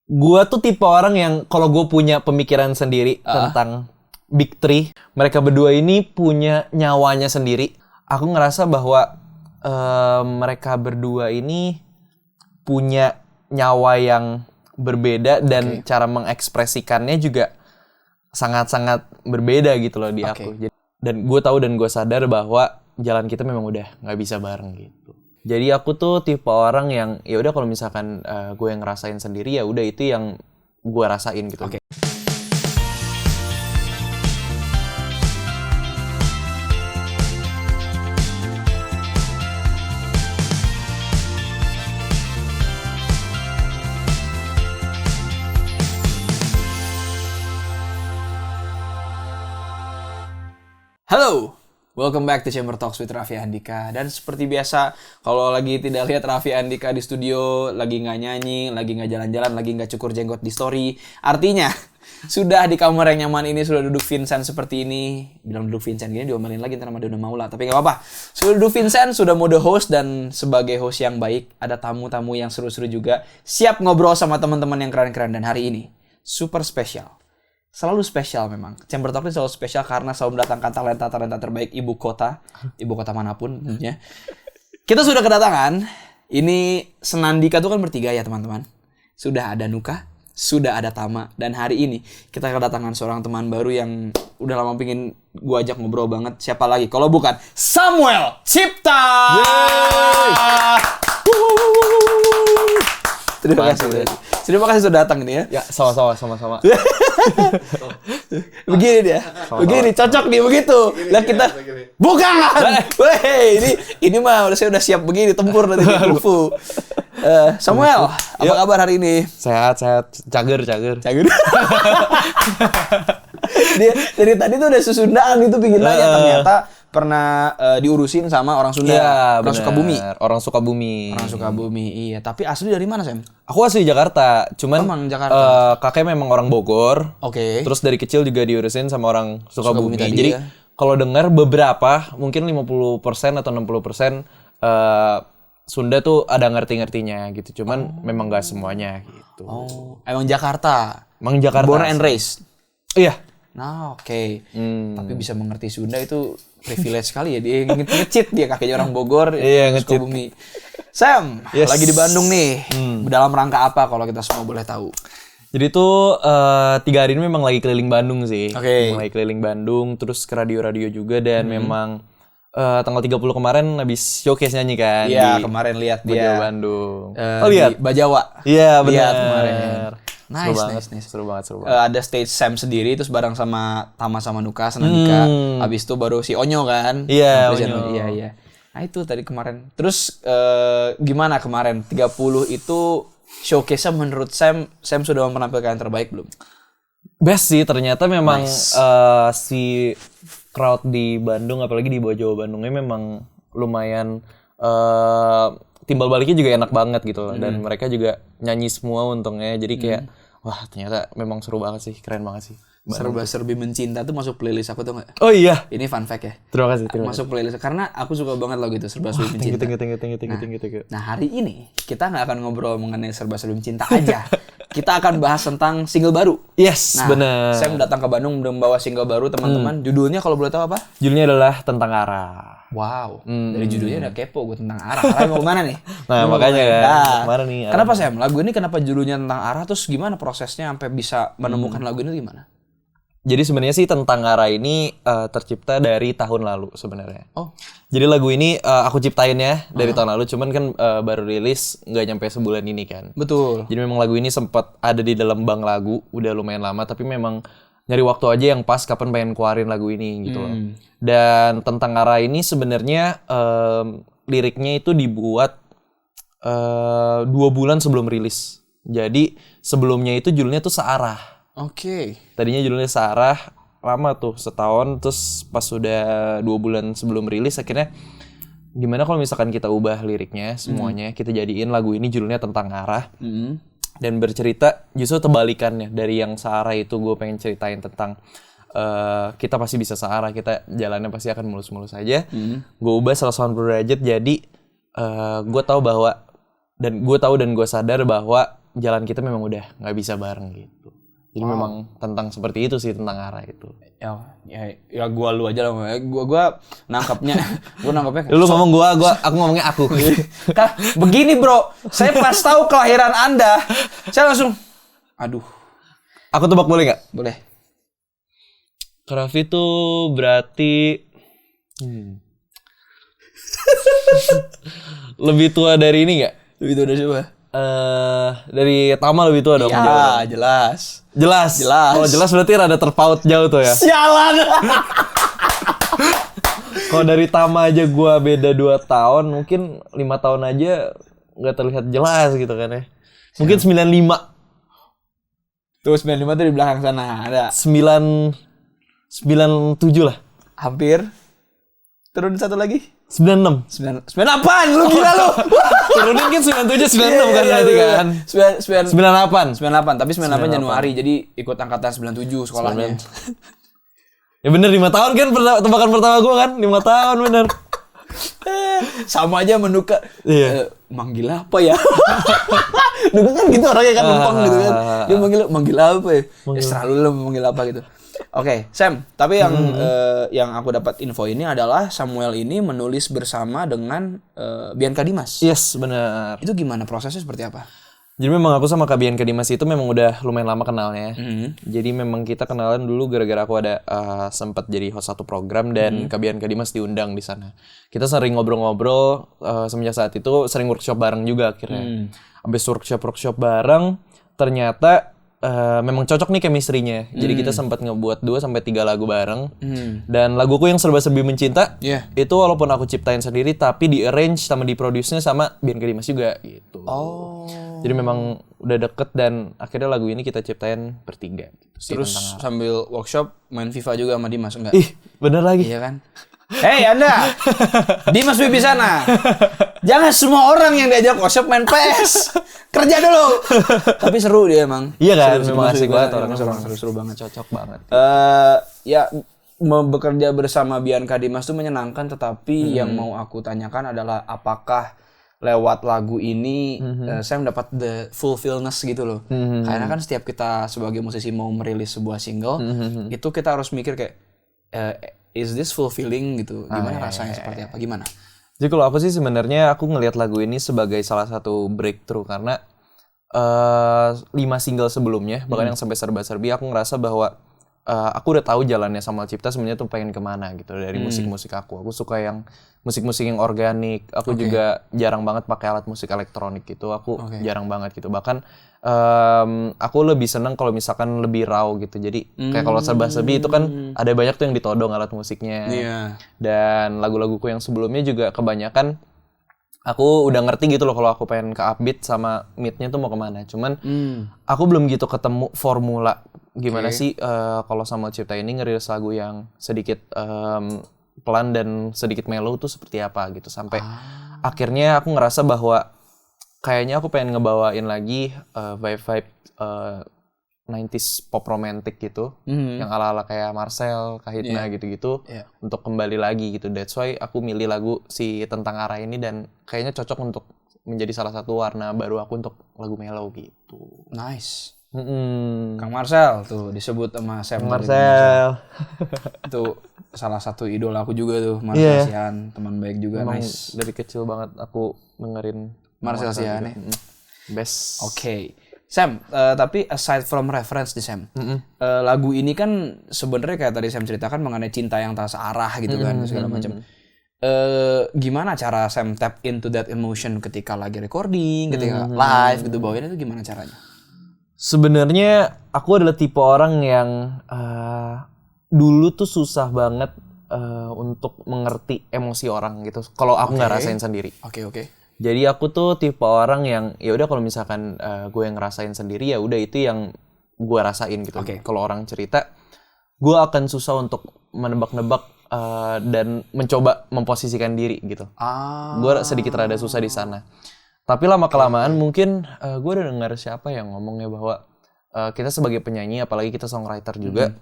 Gue tuh tipe orang yang kalau gue punya pemikiran sendiri tentang Big Three, mereka berdua ini punya nyawanya sendiri. Aku ngerasa bahwa mereka berdua ini punya nyawa yang berbeda dan cara mengekspresikannya juga sangat-sangat berbeda gitu loh di aku. Dan gue tahu dan gue sadar bahwa jalan kita memang udah nggak bisa bareng gitu. Jadi aku tuh tipe orang yang ya udah kalau misalkan gue yang ngerasain sendiri ya udah itu yang gue rasain gitu. Halo, welcome back to Chamber Talks with Raffi Andika. Dan seperti biasa, kalau lagi tidak lihat Raffi Andika di studio, lagi nggak nyanyi, lagi nggak jalan-jalan, lagi nggak cukur jenggot di story, artinya sudah di kamar yang nyaman ini, sudah duduk Vincent seperti ini. Bilang duduk Vincent gini diomelin lagi ntar sama Dona Maula, tapi nggak apa-apa. Sudah duduk Vincent, sudah mode host, dan sebagai host yang baik, ada tamu-tamu yang seru-seru juga, siap ngobrol sama teman-teman yang keren-keren. Dan hari ini super spesial. Selalu spesial memang. Chamber Talk ini selalu spesial karena selalu mendatangkan talenta-talenta terbaik ibu kota manapun tentunya. Kita sudah kedatangan, ini Senandika tuh kan bertiga ya teman-teman. Sudah ada Nuka, sudah ada Tama, dan hari ini kita kedatangan seorang teman baru yang udah lama pengen gua ajak ngobrol banget. Siapa lagi kalau bukan Samuel Cipta. Terima kasih sudah datang nih ya. Ya, sama-sama. Begini dia. Begini cocok nih begitu. Lihat kita bukan. Weh, ini mah saya udah siap begini tempur nanti kungfu. Samuel, apa kabar hari ini? Sehat. Cager. Dia dari tadi tuh udah susundaan itu pingin nanya, ternyata pernah diurusin sama orang Sunda. Iya, orang Sukabumi. Orang Sukabumi. Iya. Tapi asli dari mana, Sam? Aku asli Jakarta, cuman kakek memang orang Bogor. Oke. Terus dari kecil juga diurusin sama orang Sukabumi. Tadi, jadi ya. kalau dengar beberapa, mungkin 50% atau 60% Sunda tuh ada ngerti-ngertinya gitu. Cuman memang gak semuanya gitu. Oh, emang Jakarta. Born and raised. Iya. Nah, oke. Tapi bisa mengerti Sunda itu privilege sekali ya. Dia ngecit dia kakeknya orang Bogor. Iya, ngecit. Sukabumi. Sam, lagi di Bandung nih. Dalam rangka apa kalau kita semua boleh tahu? Jadi tuh 3 hari ini memang lagi keliling Bandung sih. Lagi keliling Bandung, terus ke radio-radio juga. Dan memang tanggal 30 kemarin habis showcase nyanyi kan. Iya, kemarin lihat dia. Bajawa Bandung. Lihat? Di Bajawa. Iya, benar. Lihat kemarin. Nice. Seru banget. Ada stage Sam sendiri, terus bareng sama Tama sama Nuka, Senandika. Habis itu baru si Onyo kan. Iya, Onyo. Iya. Nah itu tadi kemarin. Terus gimana kemarin? 30 itu showcase-nya menurut Sam sudah menampilkan yang terbaik belum? Best sih, ternyata memang si crowd di Bandung, apalagi di Bajawa Bandungnya memang lumayan timbal baliknya juga enak banget gitu loh. Dan mereka juga nyanyi semua untungnya. Jadi kayak wah ternyata memang seru banget sih, keren banget sih. Serba-serbi mencinta tuh masuk playlist aku tuh nggak? Oh iya. Ini fun fact ya. Terima kasih. Masuk playlist karena aku suka banget lagu itu serba-serbi mencinta. Thank you. Nah hari ini kita nggak akan ngobrol mengenai serba-serbi mencinta aja. Kita akan bahas tentang single baru. Yes, benar. Saya datang ke Bandung membawa single baru teman-teman. Judulnya kalau boleh tahu apa? Judulnya adalah Tentang Arah. Wow, dari judulnya udah kepo gue tentang arah. Arah mau kemana nih? Nah makanya kan, kemana nih? Kenapa Sam? Lagu ini kenapa judulnya Tentang Arah? Terus gimana prosesnya sampai bisa menemukan lagu ini gimana? Jadi sebenarnya sih Tentang Arah ini tercipta dari tahun lalu sebenarnya. Oh. Jadi lagu ini aku ciptain ya dari tahun lalu, cuman kan baru rilis nggak nyampe sebulan ini kan. Betul. Jadi memang lagu ini sempat ada di dalam bank lagu, udah lumayan lama, tapi memang nyari waktu aja yang pas kapan pengen keluarin lagu ini gitu loh. Dan Tentang Arah ini sebenarnya liriknya itu dibuat 2 bulan sebelum rilis. Jadi sebelumnya itu judulnya tuh Searah. Oke. Tadinya judulnya Searah, lama tuh setahun, terus pas sudah 2 bulan sebelum rilis akhirnya gimana kalau misalkan kita ubah liriknya semuanya, kita jadiin lagu ini judulnya Tentang Arah. Dan bercerita justru terbalikannya dari yang searah itu. Gue pengen ceritain tentang kita pasti bisa searah, kita jalannya pasti akan mulus-mulus aja. Gue ubah 180 derajat jadi gue tahu dan gue sadar bahwa jalan kita memang udah nggak bisa bareng gitu. Jadi memang tentang seperti itu sih, tentang arah itu. Ya gua lu aja lah. Gua nangkapnya Lu ngomong aku ngomongnya aku. Kah, begini bro, saya pas tahu kelahiran Anda, saya langsung, aduh. Aku tebak boleh nggak? Boleh. Raffi tuh berarti lebih tua dari ini nggak? Lebih tua dari siapa? Dari Tama lebih tua dong. Ya, jelas. Jelas. Kalau jelas berarti rada terpaut jauh tuh ya. Sialan. Kalau dari Tama aja gua beda 2 tahun, mungkin 5 tahun aja nggak terlihat jelas gitu kan ya. Mungkin 95. Tuh 95 tuh di belakang sana ada. 97 lah. Hampir. Turun satu lagi. 96. 98, lu gila lu. Turunin kan 97, 96 kan berarti kan. 98. 98, tapi 98 Januari, jadi ikut angkatan 97 sekolahnya. Ya bener 5 tahun kan tebakan pertama gua kan, 5 tahun bener. Sama aja menduka. Iya. Manggil apa ya? Dulu kan gitu orangnya kan lempeng gitu kan. Dia manggil apa ya? Ya selalu lo manggil apa gitu. Oke, Sam, tapi yang aku dapat info ini adalah Samuel ini menulis bersama dengan Bianca Dimas. Yes, benar. Itu gimana prosesnya, seperti apa? Jadi memang aku sama Kak Bianca Dimas itu memang udah lumayan lama kenalnya. Jadi memang kita kenalan dulu gara-gara aku ada sempat jadi host satu program dan Kak Bianca Dimas diundang di sana. Kita sering ngobrol-ngobrol, semenjak saat itu sering workshop bareng juga akhirnya. Habis workshop bareng, ternyata memang cocok nih chemistry-nya. Jadi kita sempat ngebuat 2-3 lagu bareng. Dan laguku yang serba-serbi mencinta, itu walaupun aku ciptain sendiri tapi di-arrange sama di-produce-nya sama Bianca Dimas juga gitu. Jadi memang udah deket dan akhirnya lagu ini kita ciptain bertiga gitu sih. Terus sambil workshop main FIFA juga sama Dimas enggak? Ih, bener lagi. Iya kan? Hei Anda, Dimas Wibisana, jangan semua orang yang diajak workshop main PS, kerja dulu. Tapi seru dia emang. Iya kan, seru, memang asik banget orangnya, seru banget. Cocok banget. Ya bekerja bersama Bianca Dimas tuh menyenangkan, tetapi yang mau aku tanyakan adalah apakah lewat lagu ini saya mendapat the fulfillness gitu loh. Karena kan setiap kita sebagai musisi mau merilis sebuah single, itu kita harus mikir kayak is this fulfilling gitu? Gimana rasanya, seperti apa? Gimana? Jadi kalau aku sih sebenarnya aku ngelihat lagu ini sebagai salah satu breakthrough karena 5 single sebelumnya, bahkan yang sampai serba-serbi, aku ngerasa bahwa aku udah tahu jalannya Samuel Cipta sebenarnya tuh pengen kemana gitu dari musik-musik aku. Aku suka yang musik-musik yang organik. Aku juga jarang banget pakai alat musik elektronik gitu. Aku jarang banget gitu. Bahkan aku lebih seneng kalau misalkan lebih raw gitu. Jadi kayak kalau serba-serbi itu kan ada banyak tuh yang ditodong alat musiknya. Dan lagu-laguku yang sebelumnya juga kebanyakan aku udah ngerti gitu loh kalau aku pengen ke upbeat sama mid-nya tuh mau kemana. Cuman aku belum gitu ketemu formula gimana sih kalau Samuel Cipta ini ngerilis lagu yang sedikit pelan dan sedikit mellow tuh seperti apa gitu. Sampai akhirnya aku ngerasa bahwa kayaknya aku pengen ngebawain lagi vibe-vibe 90s pop romantic gitu. Yang ala-ala kayak Marcel, Kahitna gitu-gitu. Untuk kembali lagi gitu. That's why aku milih lagu si Tentang Arah ini dan kayaknya cocok untuk menjadi salah satu warna baru aku untuk lagu mellow gitu. Nice. Kang Marcel tuh disebut sama Sam. Marcel. Itu salah satu idol aku juga tuh, Marcel Sian, teman baik juga. Memang nice. Dari kecil banget aku dengerin Marcel Sian ya. Best. Oke. Sam, tapi aside from reference nih Sam, lagu ini kan sebenarnya kayak tadi Sam ceritakan mengenai cinta yang tak searah gitu kan, segala macam. Gimana cara Sam tap into that emotion ketika lagi recording, ketika live gitu, bawain itu gimana caranya? Sebenarnya aku adalah tipe orang yang dulu tuh susah banget untuk mengerti emosi orang gitu. Kalau aku nggak rasain sendiri. Oke. Jadi aku tuh tipe orang yang ya udah kalau misalkan gue yang ngerasain sendiri ya udah itu yang gue rasain gitu. Kalau orang cerita, gue akan susah untuk menebak-nebak dan mencoba memposisikan diri gitu. Gue sedikit rada susah di sana. Tapi lama-kelamaan mungkin gue udah dengar siapa yang ngomongnya bahwa kita sebagai penyanyi, apalagi kita songwriter juga,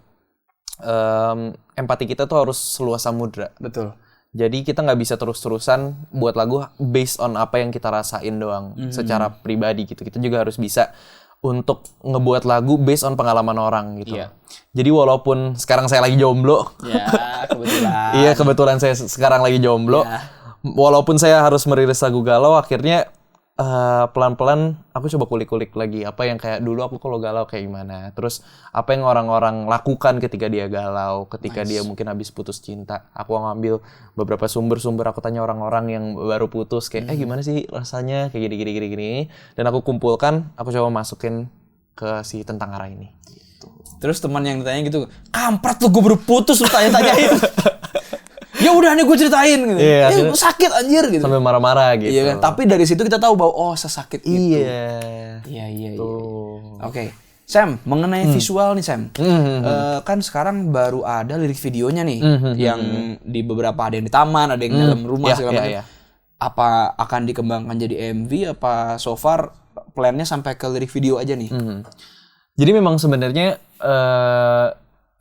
empati kita tuh harus seluas samudra. Betul. Jadi kita nggak bisa terus-terusan buat lagu based on apa yang kita rasain doang secara pribadi gitu. Kita juga harus bisa untuk ngebuat lagu based on pengalaman orang gitu. Iya. Jadi walaupun sekarang saya lagi jomblo, Ya, kebetulan. iya kebetulan saya sekarang lagi jomblo. Ya. Walaupun saya harus merilis lagu galau, akhirnya pelan-pelan aku coba kulik-kulik lagi apa yang kayak dulu aku kalau galau kayak gimana. Terus apa yang orang-orang lakukan ketika dia galau, ketika dia mungkin habis putus cinta. Aku ngambil beberapa sumber-sumber, aku tanya orang-orang yang baru putus kayak gimana sih rasanya kayak gini. Dan aku kumpulkan, aku coba masukin ke si Tentang Arah ini. Terus teman yang ditanya gitu, kampret lu, gue baru putus lu tanya-tanyain. Ya udah nih gue ceritain gitu. Iya, sakit anjir gitu. Sampai marah-marah gitu. Iya kan? Tapi dari situ kita tahu bahwa sesakit itu. Iya. Oke. Sam, mengenai visual nih Sam. Kan sekarang baru ada lirik videonya nih yang di beberapa ada yang di taman, ada yang di dalam rumah segala macam. Apa akan dikembangkan jadi MV apa so far plannya sampai ke lirik video aja nih? Jadi memang sebenarnya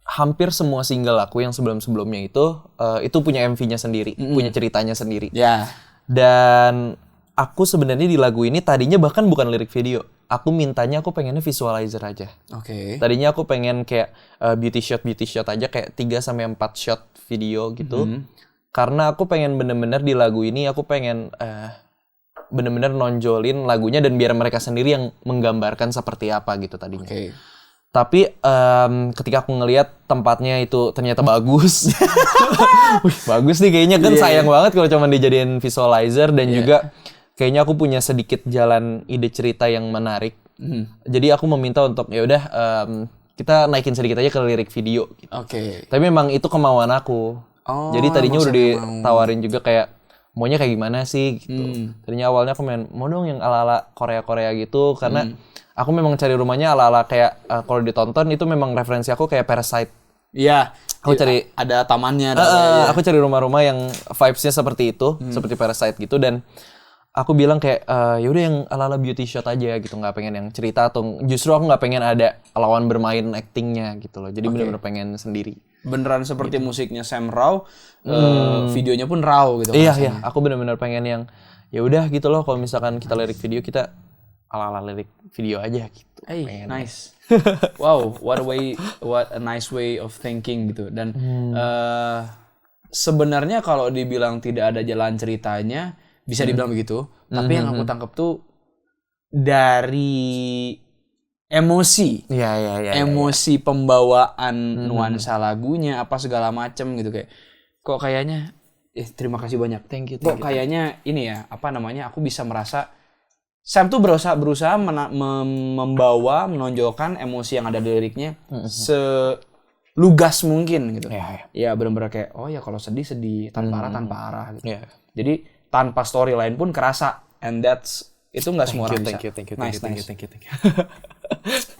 hampir semua single aku yang sebelum-sebelumnya itu punya MV-nya sendiri, punya ceritanya sendiri. Ya. Dan aku sebenarnya di lagu ini tadinya bahkan bukan lirik video. Aku pengennya visualizer aja. Oke. Tadinya aku pengen kayak beauty shot aja kayak 3 sampai 4 shot video gitu. Karena aku pengen bener-bener di lagu ini aku pengen bener-bener nonjolin lagunya dan biar mereka sendiri yang menggambarkan seperti apa gitu tadinya. Oke. Tapi ketika aku ngelihat tempatnya itu ternyata bagus. Wih, bagus nih kayaknya kan sayang banget kalau cuma dijadiin visualizer dan juga kayaknya aku punya sedikit jalan ide cerita yang menarik. Jadi aku meminta untuk ya udah kita naikin sedikit aja ke lirik video gitu. Oke. Tapi memang itu kemauan aku. Jadi tadinya udah ditawarin juga kayak maunya kayak gimana sih gitu. Tadinya awalnya aku mau dong yang ala-ala Korea-Korea gitu karena aku memang cari rumahnya ala-ala kayak kalau ditonton itu memang referensi aku kayak Parasite. Iya. Aku cari ada tamannya. aku cari rumah-rumah yang vibes-nya seperti itu, seperti Parasite gitu dan aku bilang kayak ya udah yang ala-ala beauty shot aja gitu, nggak pengen yang cerita atau justru aku nggak pengen ada lawan bermain actingnya gitu loh. Jadi benar-benar pengen sendiri. Beneran seperti musiknya Sam Raw, videonya pun raw gitu. Iya, aku benar-benar pengen yang ya udah gitu loh kalau misalkan kita lirik video kita ala-ala lirik video aja gitu. Hey, nice. Wow, what a nice way of thinking gitu. Dan sebenarnya kalau dibilang tidak ada jalan ceritanya, bisa dibilang begitu. Tapi yang aku tangkap tuh dari emosi. Emosi pembawaan nuansa lagunya apa segala macem gitu kayak. Kok kayaknya terima kasih banyak. Thank you. Kok kayaknya ini ya, apa namanya? Aku bisa merasa Sam tuh berusaha membawa, menonjolkan emosi yang ada di liriknya selugas mungkin gitu. Ya benar-benar kayak kalau sedih tanpa arah gitu. Jadi tanpa storyline pun kerasa, and itu nggak semua orang bisa. Thank you.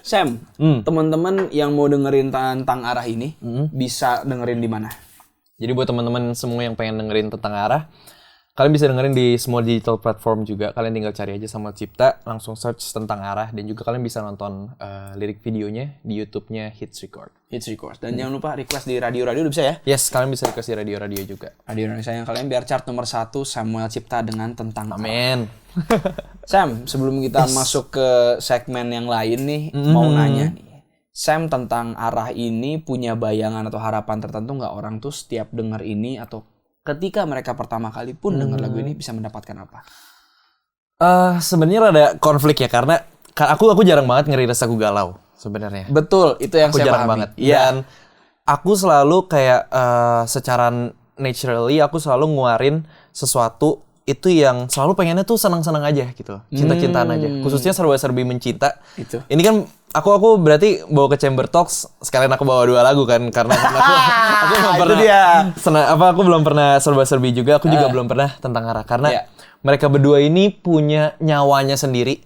Sam, teman-teman yang mau dengerin tentang arah ini bisa dengerin di mana? Jadi buat teman-teman semua yang pengen dengerin tentang arah, kalian bisa dengerin di semua digital platform juga. Kalian tinggal cari aja Samuel Cipta, langsung search tentang arah, dan juga kalian bisa nonton lirik videonya di YouTube-nya Hits Record. Dan jangan lupa request di radio-radio udah bisa ya? Yes, kalian bisa request di radio-radio juga. Radio Indonesia yang kalian biar chart nomor 1 Samuel Cipta dengan tentang Amin. Sam, sebelum kita masuk ke segmen yang lain nih, mau nanya nih. Sam, tentang arah ini punya bayangan atau harapan tertentu nggak orang tuh setiap denger ini atau ketika mereka pertama kali pun denger lagu ini bisa mendapatkan apa? Sebenarnya ada konflik ya karena aku jarang banget ngerilis lagu galau sebenarnya. Betul, itu yang aku saya jarang pahami. banget. Dan aku selalu kayak secara naturally aku selalu nguarin sesuatu itu yang selalu pengennya tuh senang-senang aja gitu, cinta-cintaan aja. Khususnya serba-serbi mencinta. Itu. Ini kan aku berarti bawa ke Chamber Talks sekalian aku bawa 2 lagu kan karena aku belum pernah aku belum pernah serba-serbi juga, aku juga belum pernah tentang arah karena mereka berdua ini punya nyawanya sendiri.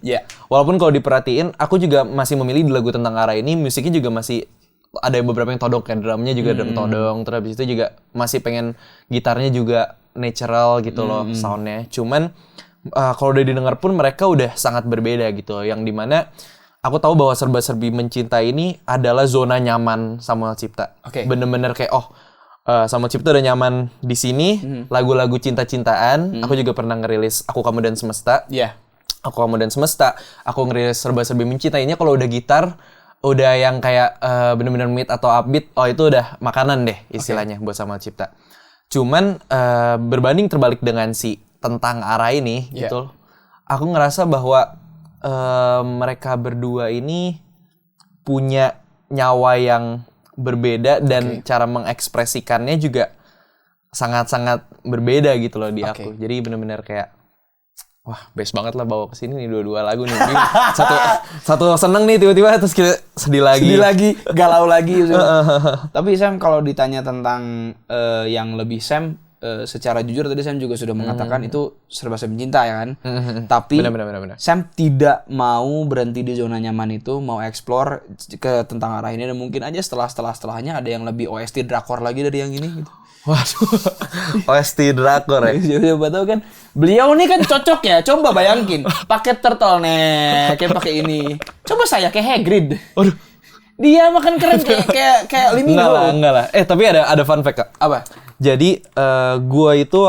Walaupun kalau diperhatiin aku juga masih memilih di lagu tentang arah ini musiknya juga masih ada beberapa yang todong kan, drumnya juga drum todong, terus habis itu juga masih pengen gitarnya juga natural gitu loh soundnya. Cuman kalau udah didengar pun mereka udah sangat berbeda gitu, yang dimana aku tahu bahwa serba-serbi mencinta ini adalah zona nyaman Samuel Cipta. Bener-bener kayak Samuel Cipta udah nyaman di sini. Lagu-lagu cinta-cintaan. Aku juga pernah ngerilis Aku Kamu dan Semesta. Iya. Aku Kamu dan Semesta. Aku ngerilis Serba-serbi Mencintainya kalau udah gitar, udah yang kayak bener-bener mid atau upbeat, itu udah makanan deh istilahnya buat Samuel Cipta. Cuman berbanding terbalik dengan si Tentang Arah ini, gitu. Aku ngerasa bahwa mereka berdua ini punya nyawa yang berbeda dan cara mengekspresikannya juga sangat-sangat berbeda gitu loh di aku. Jadi bener-bener kayak wah, best banget lah bawa kesini nih dua-dua lagu nih. satu seneng nih tiba-tiba terus kita sedih lagi, galau lagi. Tapi Sam, kalau ditanya tentang yang lebih Sam, secara jujur tadi Sam juga sudah mengatakan itu Serba-serbi Cinta ya kan. Tapi bener. Sam tidak mau berhenti di zona nyaman itu, mau explore ke Tentang Arah ini, dan mungkin aja setelahnya ada yang lebih OST drakor lagi dari yang ini gitu. Waduh, OST drakor ya. Siapa tahu kan, beliau nih kan cocok ya. Coba bayangin, pakai turtleneck, kayak pakai ini. Coba saya kayak Hagrid. Waduh, dia makan keren kayak Limigo. Enggak lah. Tapi ada fun fact, Kak. Apa? Jadi aku itu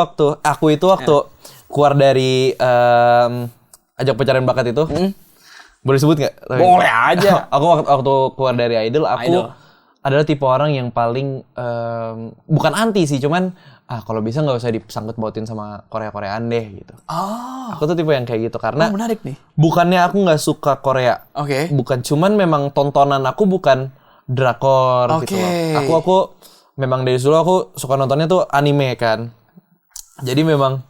waktu keluar dari ajang pencarian bakat itu, boleh sebut nggak? Boleh aja. Aku waktu keluar dari Idol, aku adalah tipe orang yang paling bukan anti sih, cuman kalau bisa nggak usah disangkut pautin sama Korea-Koreaan deh gitu. Aku tuh tipe yang kayak gitu karena menarik nih. Bukannya aku nggak suka Korea, bukan, cuman memang tontonan aku bukan drakor gitu loh. Aku memang dari dulu aku suka nontonnya tuh anime kan. Jadi memang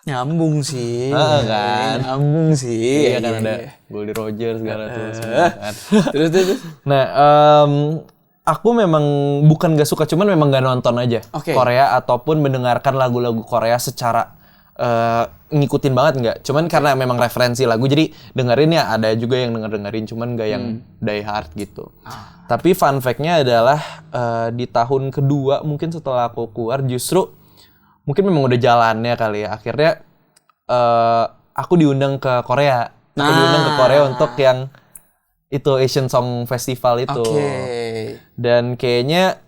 nyambung sih. Kan? Nyambung sih. Iya kan, ada Goldie Roger segala tuh. Kan. Terus. Nah, aku memang bukan gak suka, cuman memang gak nonton aja Korea ataupun mendengarkan lagu-lagu Korea secara ngikutin banget nggak. Cuman karena memang referensi lagu jadi dengerin ya, ada juga yang dengerin cuman gak yang die hard gitu. Tapi fun fact-nya adalah di tahun kedua mungkin setelah aku keluar, justru mungkin memang udah jalannya kali ya. Akhirnya aku diundang ke Korea. Aku diundang ke Korea untuk yang itu Asian Song Festival itu. Dan kayaknya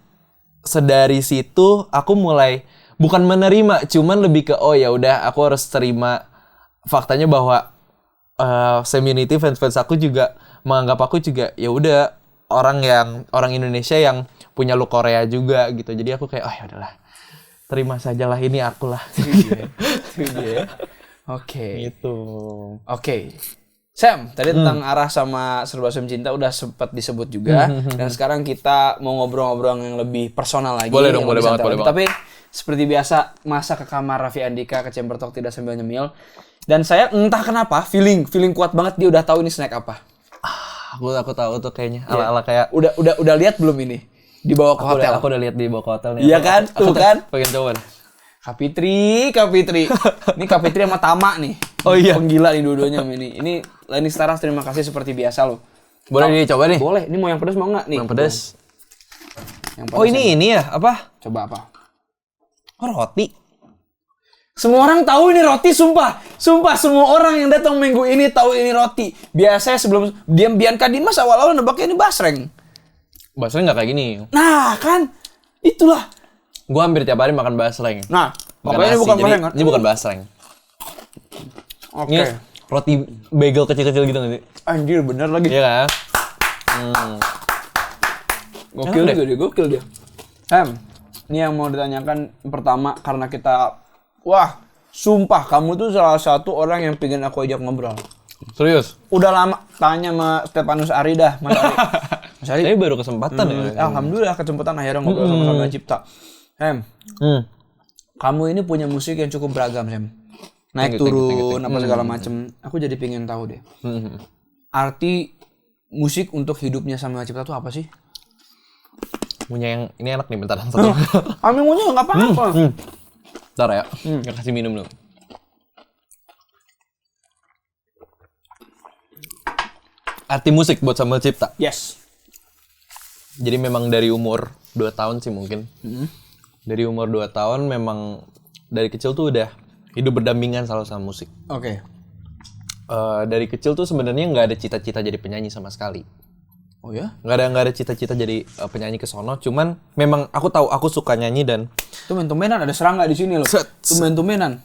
sedari situ aku mulai bukan menerima, cuman lebih ke ya udah aku harus terima faktanya bahwa Semunity fans aku juga menganggap aku juga ya udah orang Indonesia yang punya look Korea juga gitu. Jadi aku kayak ya udahlah, terima sajalah, ini aku lah. Gitu. Sam, tadi tentang Arah sama Serba-serbi Cinta udah sempat disebut juga. Dan sekarang kita mau ngobrol-ngobrol yang lebih personal lagi. Boleh dong, boleh banget. Tapi seperti biasa, masa ke kamar Raffi Andika ke Chamber Talk tidak sambil nyemil. Dan saya entah kenapa feeling kuat banget dia udah tahu ini snack apa. Aku tahu tuh kayaknya ala-ala kayak udah lihat belum ini dibawa ke hotel. Aku udah lihat dibawa ke hotel nih. Iya kan? Tuh kan? Pengen coba deh. Kak Fitri. Ini Kak Fitri sama Tama nih. Oh iya. Penggila nih dua-duanya ini. Ini Leni Staras, terima kasih seperti biasa loh. Boleh dicoba nih? Boleh. Ini mau yang pedas mau nggak nih? Yang pedas. Ini ya apa? Coba apa? Roti. Semua orang tahu ini roti, sumpah semua orang yang datang minggu ini tahu ini roti. Biasanya sebelum Bianca Dimas awal-awal nebaknya ini basreng. Basreng nggak kayak gini. Nah kan, itulah. Gua hampir tiap hari makan basreng. Nah, makanya ini bukan basreng kan? Ini bukan basreng. Ini roti bagel kecil-kecil gitu nanti. Anjir, bener lagi. Iya kan? Gokil dia. Ini yang mau ditanyakan pertama karena kita sumpah kamu tuh salah satu orang yang pengen aku ajak ngobrol. Serius? Udah lama tanya sama Stefanus Ari dah, Mas Ari. Mas Ari. Tapi baru kesempatan ya. Alhamdulillah kesempatan akhirnya ngobrol sama Samuel Cipta. Kamu ini punya musik yang cukup beragam, Sam. Naik turun apa segala macem. Aku jadi pengen tahu deh. Arti musik untuk hidupnya Samuel Cipta tuh apa sih? Punya yang ini enak nih, bentar satu. Ambil punya nggak apa-apa. Bentar ya, kasih minum dulu. Arti musik buat Samuel Cipta? Yes. Jadi memang dari umur 2 tahun sih mungkin. Dari umur 2 tahun memang dari kecil tuh udah hidup berdampingan selalu sama musik. Oke. Dari kecil tuh sebenarnya nggak ada cita-cita jadi penyanyi sama sekali. Oh ya? Nggak ada cita-cita jadi penyanyi ke sono. Cuman memang aku tahu aku suka nyanyi dan Tumben-tumbenan ada serangga di sini loh. Set. Tumben-tumbenan.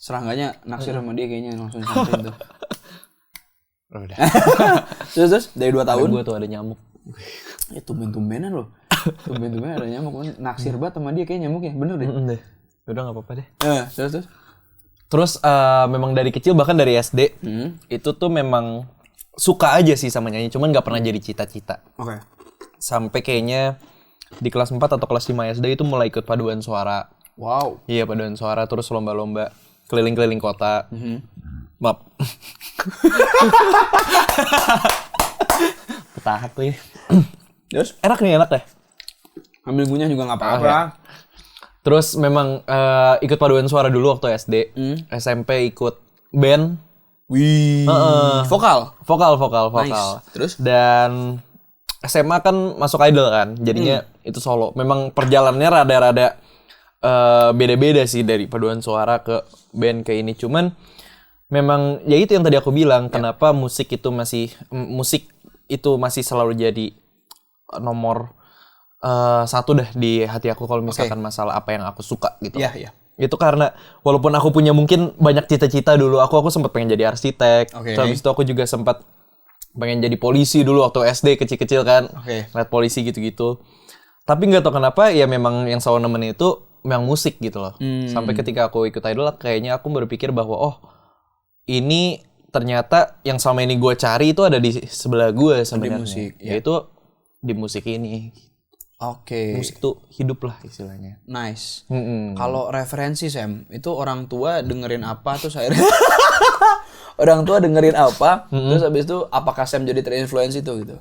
Serangganya naksir sama dia kayaknya langsung sampein tuh. udah. Terus dari 2 tahun. Gue tuh ada nyamuk. Ya tumben-tumbenan loh. Tumben-tumbenan ada nyamuk. Naksir banget sama dia kayak nyamuknya. Bener deh. Deh. Udah nggak apa-apa deh. Terus. Terus memang dari kecil bahkan dari SD itu tuh memang suka aja sih sama nyanyi, cuman nggak pernah jadi cita-cita. Oke. Sampai kayaknya di kelas 4 atau kelas 5 SD itu mulai ikut paduan suara. Wow. Iya, paduan suara, terus lomba-lomba keliling-keliling kota. Maaf. Petahap tuh ini. Terus? Enak nih, enak deh. Ambil gunyah juga nggak apa-apa. Terus memang ikut paduan suara dulu waktu SD. SMP ikut band. Wih. Vokal. Vokal. Nice. Terus? Dan SMA kan masuk idol kan, jadinya itu solo. Memang perjalanannya rada-rada beda-beda sih dari paduan suara ke band ke ini. Cuman memang ya itu yang tadi aku bilang, kenapa musik itu masih selalu jadi nomor satu deh di hati aku kalau misalkan masalah apa yang aku suka gitu. Iya. Itu karena walaupun aku punya mungkin banyak cita-cita dulu, aku sempat pengen jadi arsitek. Terus habis itu aku juga sempat pengen jadi polisi dulu waktu SD kecil-kecil kan. Lihat polisi gitu-gitu. Tapi nggak tahu kenapa ya memang yang selalu nemenin itu memang musik gitu loh. Sampai ketika aku ikut idol kayaknya aku berpikir bahwa oh ini ternyata yang selama ini gue cari itu ada di sebelah gue sebenarnya. Di musik, yaitu di musik ini. Oke. Musik tuh hidup lah istilahnya. Nice. Kalau referensi Sam, itu orang tua dengerin apa terus akhirnya orang tua dengerin apa, terus habis itu apakah Sam jadi terinfluence itu gitu?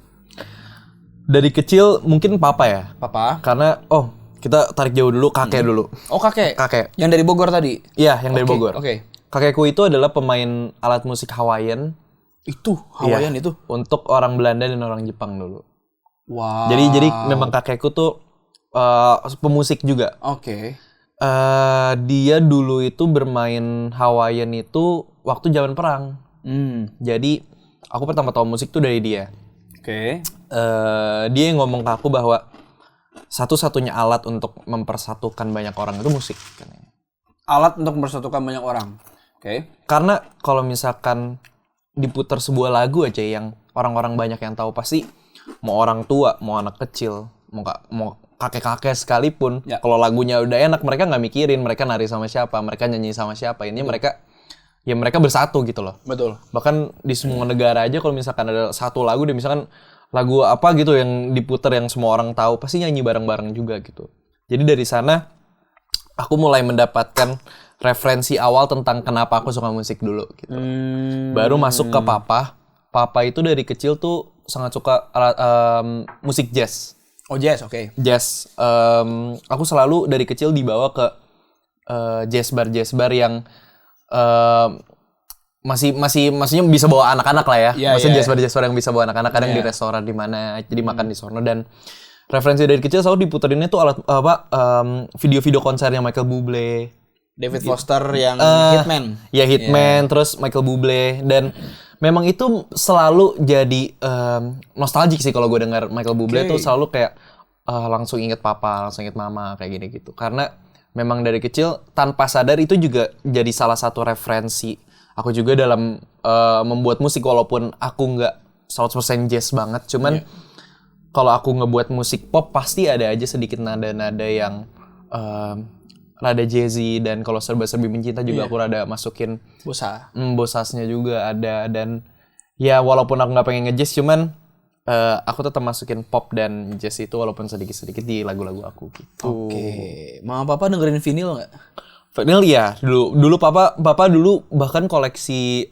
Dari kecil mungkin papa ya. Papa? Karena kita tarik jauh dulu kakek dulu. Oh kakek. Kakek. Yang dari Bogor tadi? Iya, yang dari Bogor. Oke. Kakekku itu adalah pemain alat musik Hawaiian. Itu Hawaiian itu? Untuk orang Belanda dan orang Jepang dulu. Wow. Jadi memang kakekku tuh pemusik juga. Oke. Dia dulu itu bermain Hawaiian itu waktu zaman perang. Jadi aku pertama tahu musik tuh dari dia. Oke. Dia yang ngomong ke aku bahwa satu-satunya alat untuk mempersatukan banyak orang itu musik. Alat untuk mempersatukan banyak orang. Oke. Karena kalau misalkan diputar sebuah lagu aja yang orang-orang banyak yang tahu, pasti mau orang tua, mau anak kecil, mau kakek-kakek sekalipun, kalau lagunya udah enak, mereka nggak mikirin mereka nari sama siapa, mereka nyanyi sama siapa. Ini mereka bersatu gitu loh. Betul. Bahkan di semua negara aja kalau misalkan ada satu lagu, deh misalkan lagu apa gitu yang diputar yang semua orang tahu, pasti nyanyi bareng-bareng juga gitu. Jadi dari sana aku mulai mendapatkan referensi awal tentang kenapa aku suka musik dulu gitu. Baru masuk ke papa. Papa itu dari kecil tuh sangat suka musik jazz. Oh jazz, oke. Jazz. Aku selalu dari kecil dibawa ke jazz bar yang maksudnya bisa bawa anak-anak lah ya. Maksudnya jazz bar yang bisa bawa anak-anak, kadang di restoran di mana jadi makan di sono. Dan referensi dari kecil selalu diputerinnya tuh video-video konsernya Michael Bublé, David Foster yang Hitman. Ya Hitman, terus Michael Bublé. Dan memang itu selalu jadi nostalgic sih kalau gue dengar Michael Bublé tuh selalu kayak langsung inget papa, langsung inget mama kayak gini gitu. Karena memang dari kecil tanpa sadar itu juga jadi salah satu referensi aku juga dalam membuat musik, walaupun aku nggak 100% jazz banget, cuman kalau aku ngebuat musik pop pasti ada aja sedikit nada-nada yang rada jazzy, dan kalau serba-serbi mencinta juga aku rada masukin bosasnya juga ada. Dan ya walaupun aku nggak pengen nge-jazz, cuman aku tetap masukin pop dan jazz itu walaupun sedikit-sedikit di lagu-lagu aku gitu. Oke. Mama papa dengerin vinyl nggak? Vinyl ya, dulu papa dulu bahkan koleksi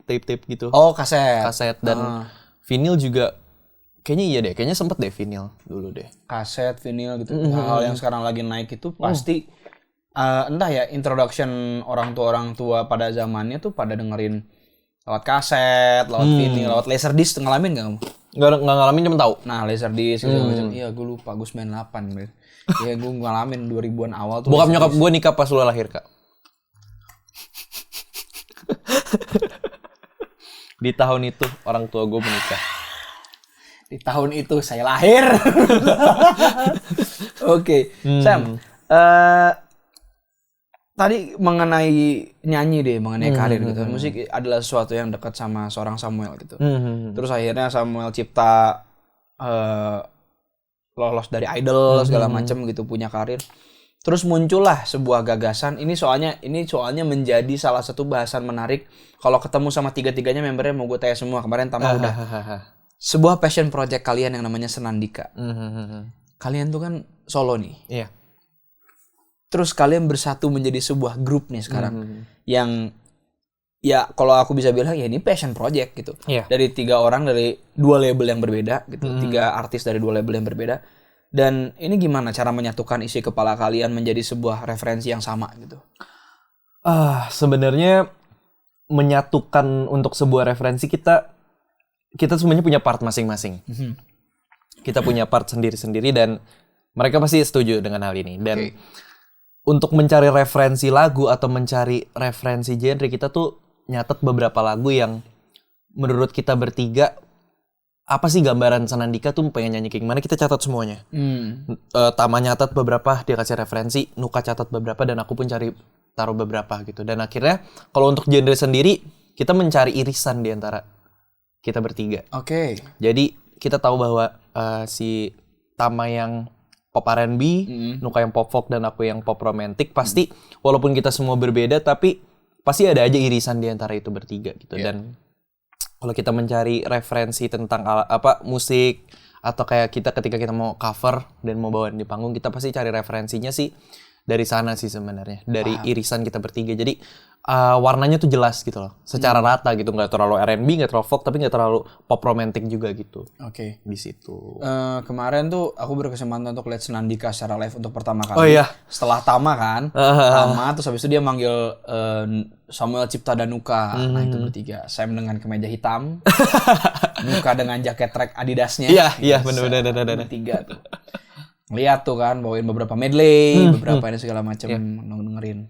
tape gitu. Oh, kaset. Kaset dan vinyl juga. Kayaknya iya deh, kayaknya sempet deh vinyl dulu deh. Kaset, vinyl gitu. Hal yang sekarang lagi naik itu pasti entah ya, introduction orang tua pada zamannya tuh pada dengerin lewat kaset, lewat vinyl, lewat laserdisc. Ngalamin gak kamu? Nggak ngalamin, cuma tahu. Nah, laserdisc gitu macam. Iya, gue lupa, gue 98 gitu. Iya, gue ngalamin 2000-an awal tuh. Bokap nyokap gue nikah pas lu lahir, Kak. Di tahun itu orang tua gue menikah. Di tahun itu saya lahir. Oke, Sam. Tadi mengenai nyanyi deh, mengenai karir gitu. Musik adalah sesuatu yang dekat sama seorang Samuel gitu. Terus akhirnya Samuel cipta lolos dari idol segala macam gitu, punya karir. Terus muncullah sebuah gagasan. Ini soalnya menjadi salah satu bahasan menarik. Kalau ketemu sama tiga-tiganya membernya mau gue tanya semua. Kemarin Tama udah. Sebuah passion project kalian yang namanya Senandika. Kalian tuh kan solo nih. Iya. Terus kalian bersatu menjadi sebuah grup nih sekarang. Yang ya kalau aku bisa bilang ya ini passion project gitu. Iya. Dari 3 orang dari 2 label yang berbeda gitu. 3 artis dari 2 label yang berbeda. Dan ini gimana cara menyatukan isi kepala kalian menjadi sebuah referensi yang sama gitu? Sebenarnya menyatukan untuk sebuah referensi kita semuanya punya part masing-masing. Kita punya part sendiri-sendiri dan mereka pasti setuju dengan hal ini. Dan untuk mencari referensi lagu atau mencari referensi genre, kita tuh nyatet beberapa lagu yang menurut kita bertiga, apa sih gambaran Senandika tuh pengen nyanyi kayak gimana, kita catat semuanya. Tama nyatat beberapa, dia kasih referensi, Nuka catat beberapa, dan aku pun taruh beberapa gitu. Dan akhirnya kalau untuk genre sendiri, kita mencari irisan di antara kita bertiga. Jadi kita tahu bahwa si Tama yang pop R&B, Nuka yang pop folk, dan aku yang pop romantic, pasti walaupun kita semua berbeda, tapi pasti ada aja irisan di antara itu bertiga gitu. Dan kalau kita mencari referensi tentang musik, atau kayak kita ketika kita mau cover dan mau bawain di panggung, kita pasti cari referensinya sih dari sana sih sebenarnya, dari irisan kita bertiga. Jadi warnanya tuh jelas gitu loh, secara rata gitu, nggak terlalu R&B, nggak terlalu folk, tapi nggak terlalu pop romantic juga gitu. Di situ. Kemarin tuh aku berkesempatan untuk lihat Senandika secara live untuk pertama kali. Setelah Tama kan, Tama terus habis itu dia manggil Samuel Cipta dan Nuka. Nah itu bertiga. Sam dengan kemeja hitam, Nuka dengan jaket track Adidasnya. Iya benar. Bertiga tuh. Lihat tuh kan, bawain beberapa medley, beberapa ini segala macam, dengerin.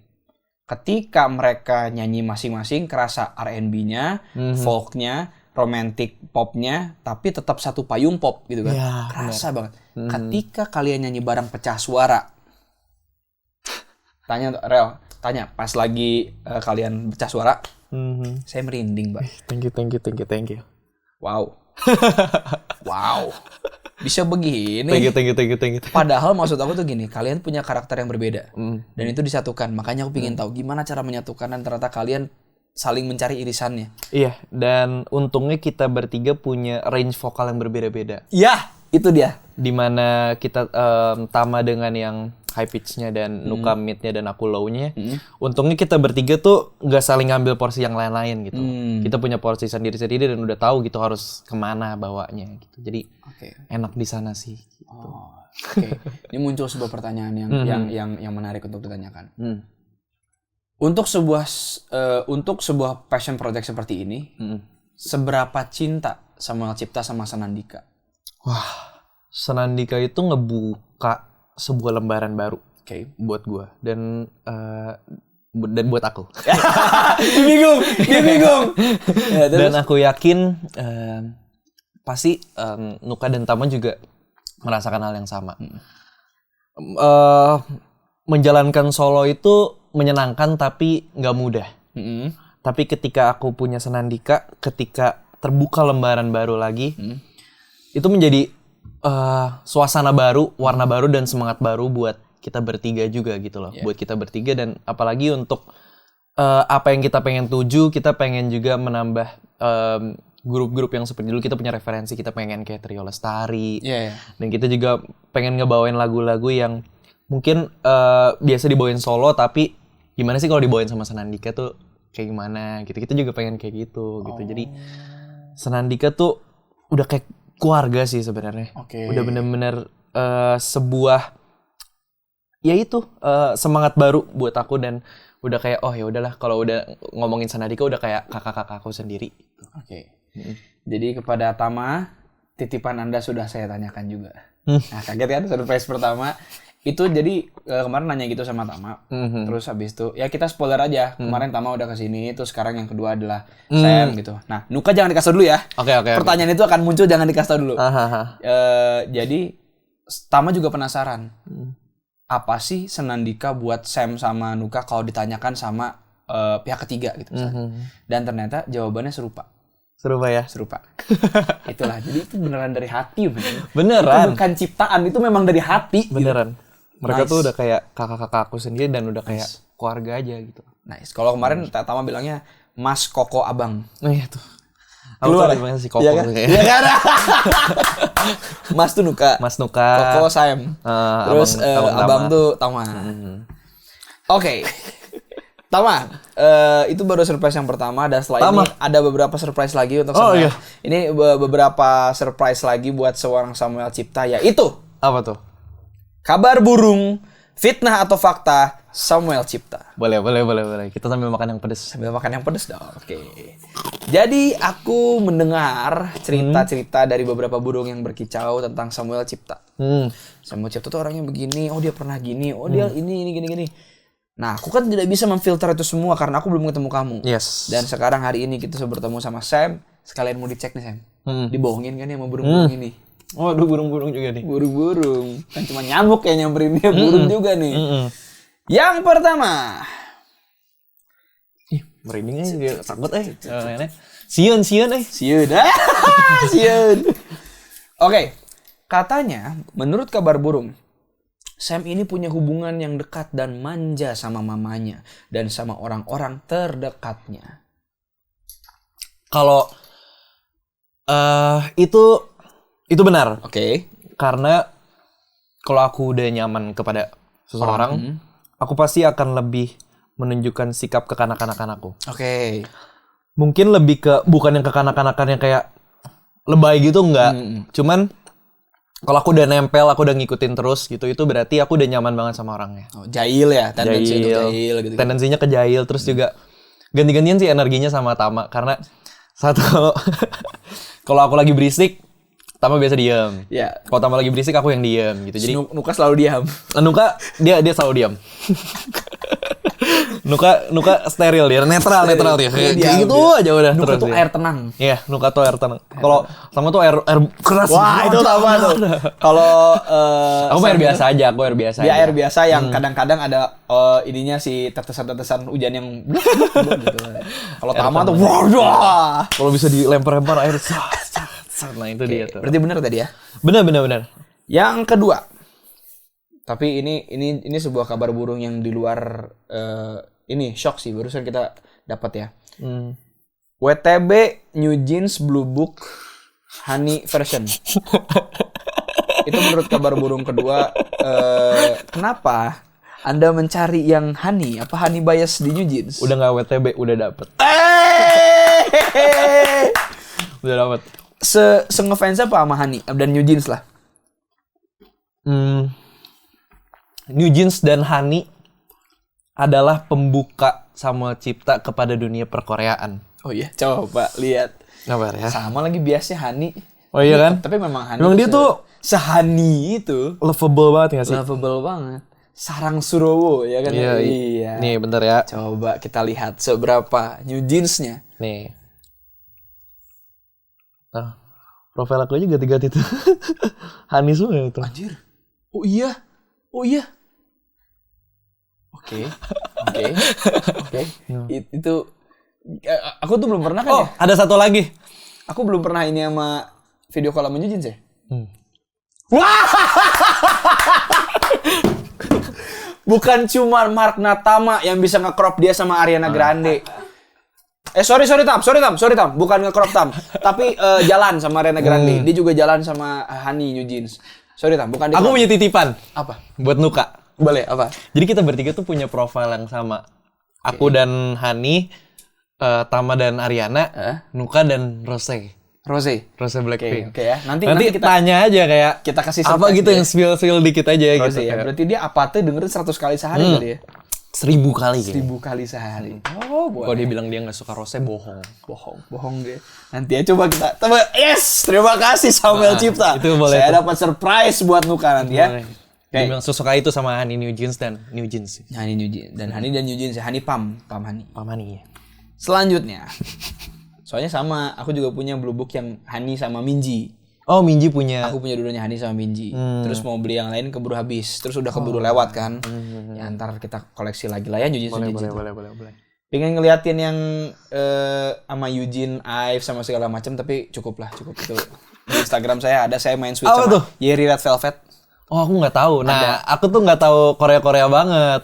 Ketika mereka nyanyi masing-masing, kerasa R&B-nya, folk-nya, romantic popnya, tapi tetap satu payung pop gitu kan. Kerasa banget. Ketika kalian nyanyi bareng pecah suara, tanya pas lagi kalian pecah suara, saya merinding, Mbak. Thank you. Wow. Bisa begini. Thank you. Padahal maksud aku tuh gini, kalian punya karakter yang berbeda. Dan itu disatukan. Makanya aku pengen tahu gimana cara menyatukan dan ternyata kalian saling mencari irisannya. Iya, dan untungnya kita bertiga punya range vokal yang berbeda-beda. Iya, itu dia. Dimana kita Tama dengan yang high pitch-nya dan Nuka mid-nya dan aku low-nya. Untungnya kita bertiga tuh nggak saling ngambil porsi yang lain-lain gitu. Kita punya porsi sendiri-sendiri dan udah tahu gitu harus kemana bawanya gitu. Jadi enak di sana sih. Gitu. Ini muncul sebuah pertanyaan yang menarik untuk ditanyakan. Untuk sebuah passion project seperti ini, seberapa cinta Samuel Cipta sama Senandika? Wah, Senandika itu ngebuka sebuah lembaran baru buat gue dan buat aku. Dia bingung. Dan aku yakin pasti Nuka dan Tama juga merasakan hal yang sama. Menjalankan solo itu menyenangkan tapi nggak mudah. Tapi ketika aku punya Senandika, ketika terbuka lembaran baru lagi, itu menjadi suasana baru, warna baru, dan semangat baru buat kita bertiga juga gitu loh. Buat kita bertiga, dan apalagi untuk apa yang kita pengen tuju, kita pengen juga menambah grup-grup yang seperti dulu. Kita punya referensi, kita pengen kayak Trio Lestari. Dan kita juga pengen ngebawain lagu-lagu yang mungkin biasa dibawain solo, tapi gimana sih kalau dibawain sama Senandika tuh kayak gimana gitu. Kita juga pengen kayak gitu. Jadi Senandika tuh udah kayak keluarga sih sebenarnya. Udah bener-bener sebuah semangat baru buat aku, dan udah kayak oh ya udahlah kalau udah ngomongin Senandika udah kayak kakak-kakak aku sendiri. Jadi kepada Tama, titipan Anda sudah saya tanyakan juga. Nah, kaget kan surprise pertama. Itu jadi kemarin nanya gitu sama Tama. Terus habis itu ya kita spoiler aja. Kemarin Tama udah kesini, terus sekarang yang kedua adalah Sam gitu. Nah, Nuka jangan dikasih tau dulu ya. Oke. Pertanyaan itu akan muncul, jangan dikasih tau dulu. Jadi Tama juga penasaran. Apa sih senandika buat Sam sama Nuka kalau ditanyakan sama pihak ketiga gitu misalnya. Dan ternyata jawabannya serupa. Serupa ya? Serupa. Itulah. Jadi itu beneran dari hati, man. Beneran. Itu bukan ciptaan, itu memang dari hati. Beneran. Gitu. Mereka tuh udah kayak kakak-kakak aku sendiri dan udah kayak keluarga aja gitu. Nice. Kalau kemarin Tama bilangnya Mas Koko Abang. Nah iya tuh. Keluar Aku tuh si Koko. Iya kan? Iya kan? Mas tuh Nuka. Mas Nuka. Koko Sam. Terus abang tuh Tama. Oke. Tama, itu baru surprise yang pertama dan setelah ini ada beberapa surprise lagi untuk Samuel. Ini beberapa surprise lagi buat seorang Samuel Cipta, yaitu apa tuh? Kabar burung, fitnah atau fakta Samuel Cipta. Boleh. Kita sambil makan yang pedes. Sambil makan yang pedes dong. Oke. Jadi aku mendengar cerita-cerita dari beberapa burung yang berkicau tentang Samuel Cipta. Samuel Cipta tuh orangnya begini, oh dia pernah gini, oh dia ini gini. Nah, aku kan tidak bisa memfilter itu semua karena aku belum ketemu kamu. Yes. Dan sekarang hari ini kita sudah bertemu sama Sam. Sekalian mau dicek nih, Sam. Dibohongin kan ya sama burung-burung ini. Oh, aduh burung-burung juga nih. Burung-burung. Kan cuma nyamuk ya nyamperin dia, burung juga nih. Yang pertama. Ih, merinding aja dia takut Siun. Siun. Oke. Katanya, menurut kabar burung, Sam ini punya hubungan yang dekat dan manja sama mamanya dan sama orang-orang terdekatnya. Kalau itu benar. Oke. Karena kalau aku udah nyaman kepada seseorang, aku pasti akan lebih menunjukkan sikap kekanak-kanakan aku. Oke. Mungkin lebih ke bukan yang kekanak-kanakan yang kayak lebay gitu enggak. Cuman kalau aku udah nempel, aku udah ngikutin terus gitu, itu berarti aku udah nyaman banget sama orangnya. Oh, jahil ya, tendensi untuk jahil gitu. Tendensinya ke jahil, terus juga ganti-gantian sih energinya sama Tama. Karena kalau aku lagi berisik, Tama biasa diem. Ya. Kalau Tama lagi berisik, aku yang diem gitu. Jadi Nuka selalu diam. Nuka dia selalu diam. Nuka steril dia, netral dia. Kayak gitu aja udah. Nuka terus tuh air tenang. Iya, Nuka tuh air tenang. Kalau Tama tuh air keras. Wah, itu Tama tuh. Kalau aku air biasa aja, Dia air biasa yang kadang-kadang ada ininya si tetesan-tetesan hujan yang gitu. Kalau Tama tuh wah. Kalau bisa dilempar-lempar air. Nah, itu dia tuh. Berarti benar tadi ya? Benar. Yang kedua. Tapi ini sebuah kabar burung yang di luar ini shock sih, barusan kita dapat ya. WTB New Jeans Blue Book Honey version. Itu menurut kabar burung kedua. Kenapa Anda mencari yang honey? Apa honey bias di New Jeans? Udah nggak WTB, udah dapet. Udah dapet. Ngefans apa sama honey dan New Jeans lah? New Jeans dan Honey adalah pembuka Samuel Cipta kepada dunia perkoreaan. Oh iya, coba lihat. Kabar ya. Sama lagi biasanya Honey. Oh iya kan? Tapi memang Honey. Memang dia tuh se-honey itu. Lovable banget nggak sih? Lovable banget. Sarang Surowo ya kan? Iya. Nih bentar ya. Coba kita lihat seberapa New Jeans-nya. Nih. Nah, profil aku aja ganti-ganti tuh. Honey semua itu. Anjir. Oh iya. Oke. Itu aku tuh belum pernah kan ya? Ada satu lagi. Aku belum pernah ini sama video call sama New Jeans ya? Wah! Bukan cuma Mark Natama yang bisa nge-crop dia sama Ariana Grande. Sorry Tam. Bukan nge-crop Tam. Tapi jalan sama Ariana Grande. Dia juga jalan sama Honey New Jeans. Sorry Tam, bukan Aku punya titipan. Apa? Buat Nuka. Boleh, apa? Jadi kita bertiga tuh punya profil yang sama. Aku dan Honey, Tama dan Ariana, Nuka dan Rose Blackpink. Oke ya. Nanti kita tanya aja kayak kita kasih apa gitu yang spill dikit aja Rose gitu. Ya. Berarti dia apa tuh dengerin 100 kali sehari kali ya? 1000 kali. 1000 kali sehari. Boleh. Kalau dia bilang dia nggak suka Rose, bohong dia. Nanti ya coba kita. Yes, terima kasih Samuel Cipta. Itu boleh. Saya dapat surprise buat Nuka nanti ya. Dia bilang suka itu sama Honey New Jeans dan New Jeans. Honey New Jeans dan Honey dan New Jeans ya. Honey Pam Honey. Pam Honey ya. Selanjutnya. Soalnya sama, aku juga punya Blue Book yang Honey sama Minji. Oh, Minji punya. Aku punya dulunya Honey sama Minji. Terus mau beli yang lain keburu habis. Terus udah keburu lewat kan. Ya ntar kita koleksi lagi lah ya New Jeans. Boleh. Pengen ngeliatin yang sama Eugene, Ive sama segala macam, tapi cukup itu. Di Instagram saya ada, saya main Switch apa sama tuh? Yeri Red Velvet. Oh, aku nggak tahu. Nah, aku tuh nggak tahu Korea banget.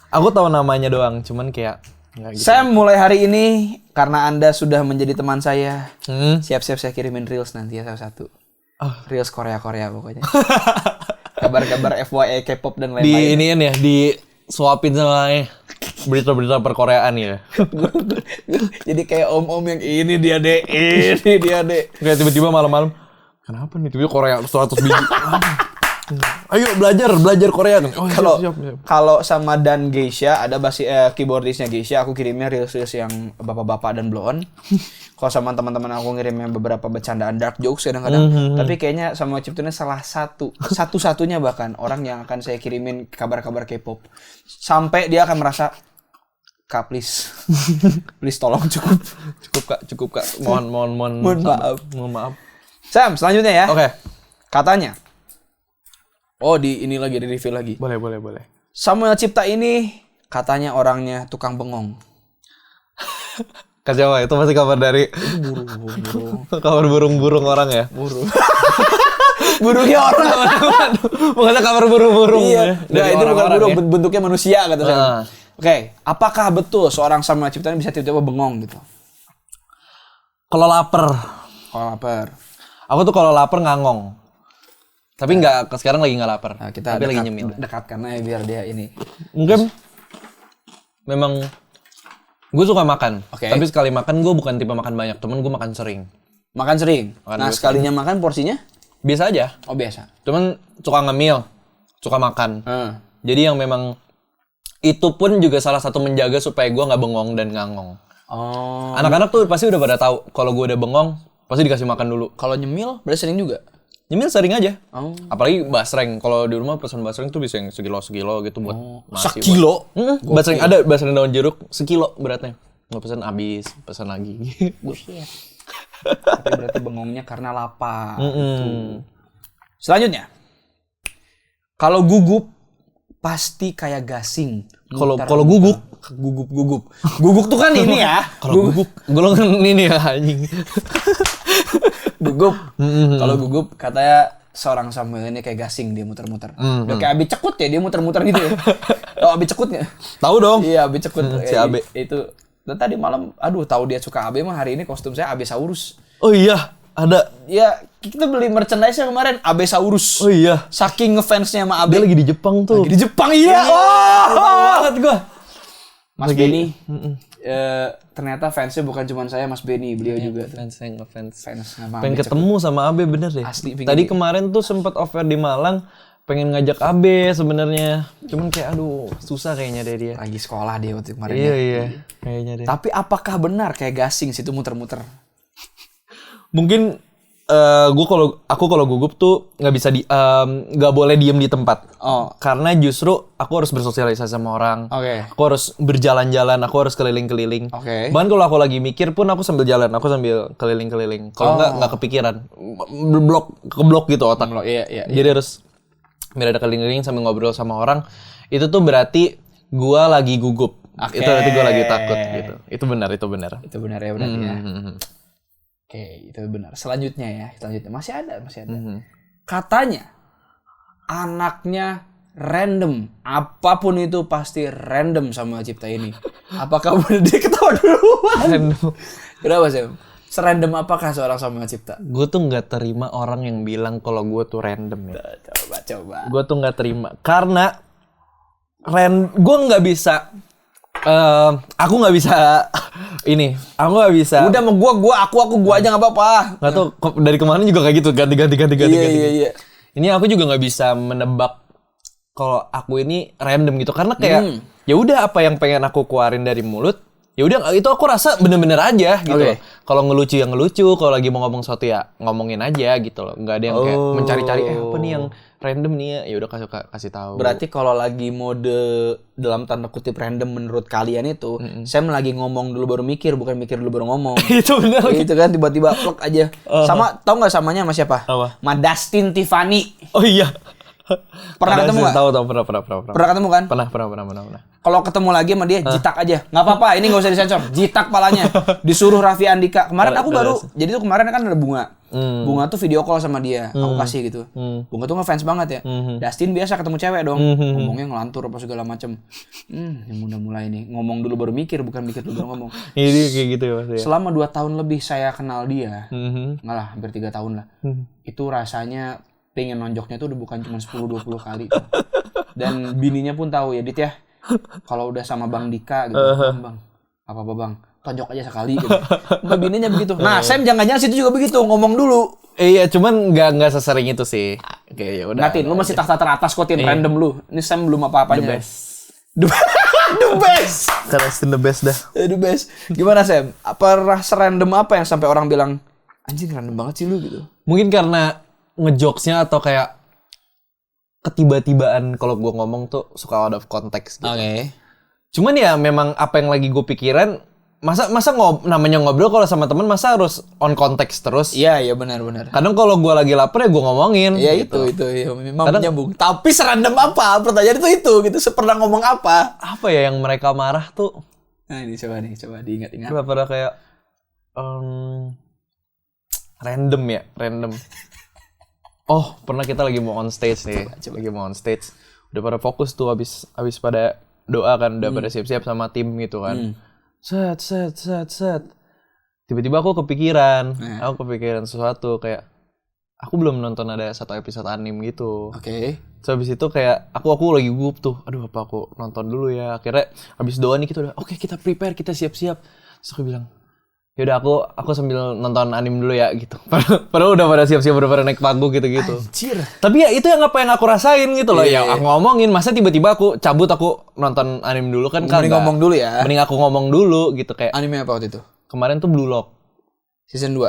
Aku tahu namanya doang, cuman kayak nggak gitu. Saya mulai hari ini karena Anda sudah menjadi teman saya. Siap-siap saya kirimin reels nanti ya satu. Reels Korea pokoknya. Kabar-kabar FYI K-pop dan lain-lain. Di iniin ya, di suapin sama berita-berita perkoreaan ya. Jadi kayak om-om yang ini dia deh. Kayak tiba-tiba malam-malam, kenapa nih tiba-tiba Korea 100 biji. Ayo belajar Korea kan. Oh, kalau sama Dan Geisha ada keyboardisnya Geisha, aku kirimnya reels yang bapak-bapak dan blow on. Kalau sama teman-teman aku ngirimnya beberapa bercandaan dark jokes kadang-kadang. Tapi kayaknya sama Cipto ini salah satu-satunya bahkan orang yang akan saya kirimin kabar-kabar K-pop. Sampai dia akan merasa, Kak please. Please tolong cukup Kak. Mohon maaf. Sam, selanjutnya ya. Oke. Katanya. Oh, ini lagi, di review lagi. Boleh. Samuel Cipta ini katanya orangnya tukang bengong. Kacau, itu pasti kabar dari Burung. kabar burung orang ya. Burungnya orang. Bukan kabar burung. Iya. Ya. Nah, itu bukan burung, ya? Bentuknya manusia kata saya. Oke, apakah betul seorang Samuel Cipta ini bisa tiba-tiba bengong gitu? Kalau lapar. Aku tuh kalau lapar ngangong. Tapi sekarang lagi nggak lapar. Nah, kita tapi lagi nyemil. Dekatkan aja biar dia ini. Mungkin memang gue suka makan. Okay. Tapi sekali makan gue bukan tipe makan banyak, temen gue makan sering. Nah, sekalinya makan porsinya? Biasa aja. Oh, biasa. Cuman suka ngemil, suka makan. Jadi yang memang itu pun juga salah satu menjaga supaya gue nggak bengong dan ngangong. Oh. Anak-anak tuh pasti udah pada tahu kalau gue udah bengong, pasti dikasih makan dulu. Kalau nyemil, berarti sering juga? Nyemil sering aja. Oh. Apalagi basreng. Kalau di rumah pesan basreng tuh bisa yang sekilo gitu buat nasi. Sekilo? Basreng ada basreng daun jeruk sekilo beratnya. Nggak pesan habis, pesan lagi. Buset. Tapi berarti bengongnya karena lapar. Gitu. Selanjutnya. Kalau gugup pasti kayak gasing. Kalau guguk tuh kan ini ya. Kalau guguk golongan ini ya anjing. Gugup. Kalau gugup katanya seorang Samuel ini kayak gasing, dia muter-muter. Udah kayak Abi Cekut ya, dia muter-muter gitu ya. Tahu Abi Cekut nggak? Tahu dong. Iya, Abi Cekut. Si Abe. Itu. Dan tadi malam, tahu dia suka Abe mah, hari ini kostum saya Abesaurus. Oh iya, ada. Ya, kita beli merchandise kemarin Abesaurus. Oh iya. Saking ngefansnya sama Abe. Dia lagi di Jepang tuh. Lagi di Jepang, iya. Banget gua. Mas Benny. Ternyata fansnya bukan cuma saya, Mas Benny, beliau juga. Fans Sama pengen ketemu sama Abe bener deh. Asli, tadi kemarin tuh sempat offer di Malang, pengen ngajak Abe sebenarnya. Cuman kayak aduh, susah kayaknya deh dia. Lagi sekolah dia waktu kemarin. Iya, kayaknya deh. Tapi apakah benar kayak gasing situ muter-muter? Mungkin aku kalau gugup tuh nggak boleh diem di tempat. Oh. Karena justru aku harus bersosialisasi sama orang. Oke. Aku harus berjalan-jalan, aku harus keliling-keliling. Oke. Bahkan kalau aku lagi mikir pun aku sambil jalan, aku sambil keliling-keliling. Kalau nggak kepikiran, keblok gitu otak. Iya. Jadi harus biar ada keliling-keliling sambil ngobrol sama orang. Itu tuh berarti gua lagi gugup. Okay. Itu berarti gua lagi takut gitu. Itu benar. Itu benar ya berarti ya. Oke, itu benar. Selanjutnya. Masih ada. Katanya anaknya random. Apapun itu pasti random sama Cipta ini. Apakah benar? Dia ketawa duluan. Random. Kenapa sih? Serandom apakah seorang Samuel Cipta? Gue tuh nggak terima orang yang bilang kalau gue tuh random ya. Coba. Gue tuh nggak terima karena gue nggak bisa. Aku nggak bisa ini. Aku nggak bisa. Udah mau gua aja nggak apa-apa. Nggak tahu dari kemarin juga kayak gitu ganti. Iya. Ini aku juga nggak bisa menebak kalau aku ini random gitu karena kayak ya udah apa yang pengen aku keluarin dari mulut ya udah itu aku rasa bener-bener aja gitu Oke. loh. Kalau ngelucu yang ngelucu, kalau lagi mau ngomong sesuatu ya ngomongin aja gitu loh. Nggak ada yang kayak mencari-cari apa nih yang random nih ya udah kasih tahu. Berarti kalau lagi mode dalam tanda kutip random menurut kalian itu, Sam lagi ngomong dulu baru mikir, bukan mikir dulu baru ngomong. itu bener. Itu kan tiba-tiba plek aja. Sama tau nggak samanya sama siapa? Apa? Sama Dustin Tiffany. Oh iya. Pernah ketemu nggak? Tahu pernah. Pernah ketemu kan? Pernah. Kalau ketemu lagi sama dia, jitak aja. Nggak apa-apa, ini nggak usah disensor. Jitak palanya. Disuruh Raffi Andika. Kemarin aku baru, jadi tuh kemarin kan ada Bunga. Bunga tuh video call sama dia. Aku kasih gitu. Bunga tuh ngefans banget ya. Dustin biasa ketemu cewek dong. Ngomongnya ngelantur apa segala macem. Yang udah mulai nih. Ngomong dulu baru mikir, bukan mikir dulu baru ngomong. Ini kayak gitu ya Mas ya. Selama 2 tahun lebih saya kenal dia. Nggak lah, hampir 3 tahun lah. Itu rasanya pengen nonjoknya tuh udah bukan cuma 10-20 kali. Dan bininya pun tahu ya, Dit ya. Kalau udah sama Bang Dika gitu, Bang, apa-apa Bang, tonjok aja sekali gitu. Mbak bininya begitu. Nah, Sam jangan-jangan situ juga begitu, ngomong dulu. Iya, cuman nggak sesering itu sih. Oke, ya udah. Natin, lu masih tahta teratas kok, Tin, random lu. Ini Sam belum apa-apanya. The best. The best. Karena the best dah. The best. Gimana, Sam? Apa rasa random apa yang sampai orang bilang, anjing random banget sih lu gitu? Mungkin karena ngejokesnya atau kayak ketiba-tibaan kalau gue ngomong tuh suka out of context gitu. Oke. Cuman ya memang apa yang lagi gue pikiran, masa namanya ngobrol kalau sama temen masa harus on context terus. Iya, benar. Kadang kalau gue lagi lapar ya gue ngomongin. Iya gitu. itu ya, memang nyambung. Tapi serandom apa? Pertanyaan itu gitu. Pernah ngomong apa? Apa ya yang mereka marah tuh? Nah ini coba diingat-ingat. Gue pada kayak random. Oh, pernah kita lagi mau on stage nih. Lagi mau on stage. Udah pada fokus tuh habis pada doa kan, udah pada siap-siap sama tim gitu kan. Set. Tiba-tiba aku kepikiran. Aku kepikiran sesuatu kayak aku belum nonton ada satu episode anime gitu. Oke. So habis itu kayak aku lagi gugup tuh. Aduh, apa aku nonton dulu ya. Akhirnya habis doa nih kita udah oke, kita prepare, kita siap-siap. Terus aku bilang, yaudah aku sambil nonton anime dulu ya gitu. Padahal udah pada siap-siap, udah pada naik panggung gitu-gitu. Anjir. Tapi ya itu yang apa yang aku rasain gitu loh. Ya aku ngomongin, masa tiba-tiba aku cabut, aku nonton anime dulu kan. Mending ngomong dulu ya. Mending aku ngomong dulu gitu kayak. Anime apa waktu itu? Kemarin tuh Blue Lock. Season 2.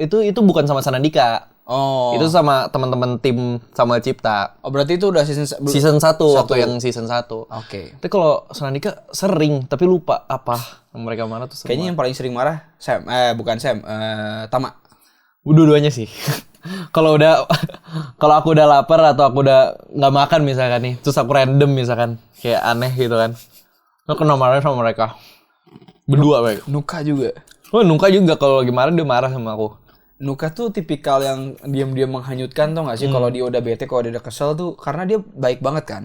Itu bukan sama Sanandika. Oh. Itu sama teman-teman tim Samuel Cipta. Oh, berarti itu udah season 1 waktu yang season 1. Oke. Tapi kalau Sanandika sering tapi lupa apa mereka mana tuh. Kayaknya yang paling sering marah Sam, bukan Sam, Tama. Dua-duanya sih. Kalau aku udah lapar atau aku udah nggak makan misalkan nih, terus aku random misalkan kayak aneh gitu kan, lo kena marah sama mereka berdua baik. Nuka juga. Oh, Nuka juga kalau lagi marah dia marah sama aku. Nuka tuh tipikal yang diam-diam menghanyutkan, tau gak sih? Kalau dia udah bete, kalau dia udah kesel tuh, karena dia baik banget kan.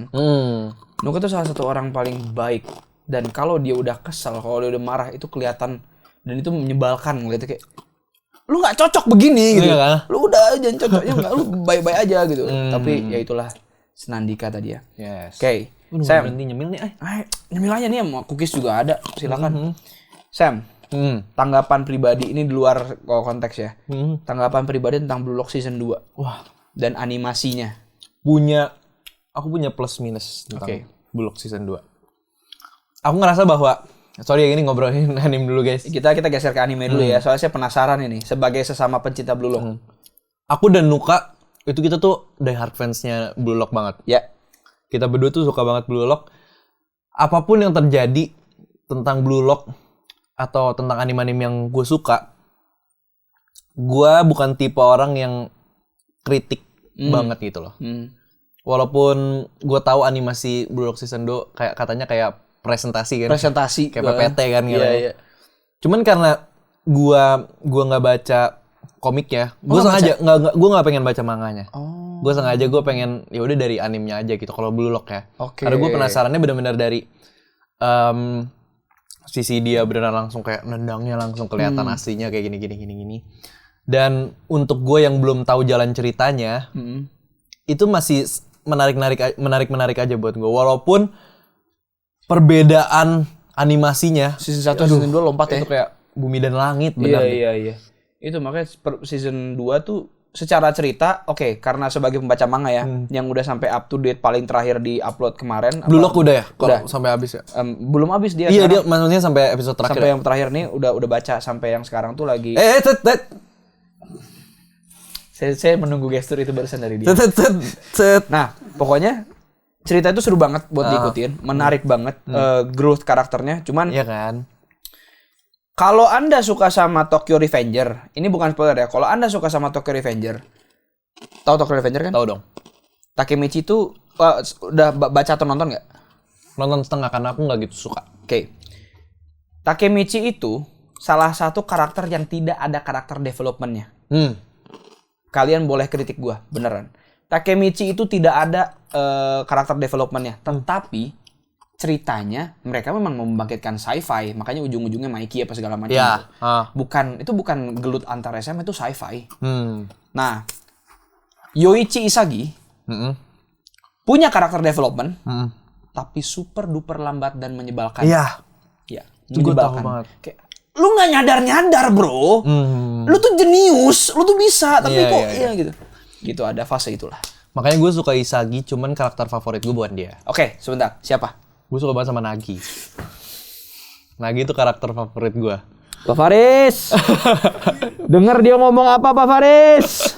Nuka tuh salah satu orang paling baik. Dan kalau dia udah kesel, kalau dia udah marah, itu kelihatan. Dan itu menyebalkan ngeliatnya kayak, lu gak cocok begini gitu. Iya kan? Lu udah jangan cocoknya enggak, lu baik-baik aja gitu. Tapi ya itulah Senandika tadi ya. Yes. Oke. Sam. Sam. Nyemil nih. Nyemil aja nih, cookies juga ada. Silakan. Sam. Tanggapan pribadi ini di luar konteks ya. Tanggapan pribadi tentang Blue Lock season 2. Wah, Dan animasinya. Aku punya plus minus tentang Blue Lock season 2. Aku ngerasa bahwa sorry ya, ini ngobrolin anime dulu guys. Kita geser ke anime dulu ya. Soalnya saya penasaran ini sebagai sesama pencinta Blue Lock. Aku dan Nuka itu kita tuh die hard fansnya Blue Lock banget. Ya. Kita berdua tuh suka banget Blue Lock. Apapun yang terjadi tentang Blue Lock atau tentang anime-anime yang gue suka, gue bukan tipe orang yang kritik banget gitu loh. Walaupun gue tahu animasi Blue Lock season 2 kayak katanya kayak presentasi kan. Presentasi. Kayak PPT kan gitu. Iya. Cuman karena gue nggak baca komiknya, gue sengaja gue nggak pengen baca manganya. Gue sengaja gue pengen ya udah dari animenya aja gitu kalau Blue Lock ya. Karena gue penasarannya benar-benar dari sisi dia beneran langsung kayak nendangnya langsung kelihatan aslinya kayak gini. Dan untuk gue yang belum tahu jalan ceritanya, itu masih menarik aja buat gue. Walaupun perbedaan animasinya Season 1 season 2 lompat ya. itu kayak bumi dan langit benar. Iya. Itu makanya season 2 tuh secara cerita, oke, karena sebagai pembaca manga ya, yang udah sampai up to date paling terakhir di upload kemarin. Blue Lock udah ya? Udah. Sampai habis ya? Belum habis dia. Iya, sekarang. dia maksudnya sampai episode terakhir. Sampai yang terakhir nih udah baca sampai yang sekarang tuh lagi. Saya menunggu gestur itu barusan dari dia. Nah, pokoknya cerita itu seru banget buat diikutin, menarik banget, growth karakternya. Cuman, iya kan? kalau Anda suka sama Tokyo Revenger, ini bukan spoiler ya. Kalau Anda suka sama Tokyo Revenger, tahu Tokyo Revenger kan? Tahu dong. Takemichi itu udah baca atau nonton nggak? Nonton setengah karena aku nggak gitu suka. Oke. Takemichi itu salah satu karakter yang tidak ada karakter development-nya. Kalian boleh kritik gua, beneran. Takemichi itu tidak ada karakter development-nya, tetapi ceritanya mereka memang membangkitkan sci-fi, makanya ujung-ujungnya Mikey apa segala macam. Ya. Itu bukan gelut antar SM, itu sci-fi. Nah, Yoichi Isagi punya karakter development, tapi super duper lambat dan menyebalkan. Iya. Ya, Itu gue tahu menyebalkan. banget. Kayak, lu nggak nyadar bro, lu tuh jenius, lu tuh bisa, tapi kok gitu. Gitu ada fase itulah. Makanya gue suka Isagi, cuman karakter favorit gue bukan dia. Oke, sebentar, siapa? Gue suka banget sama Nagi. Nagi itu karakter favorit gue. Pak Faris, denger dia ngomong apa Pak Faris?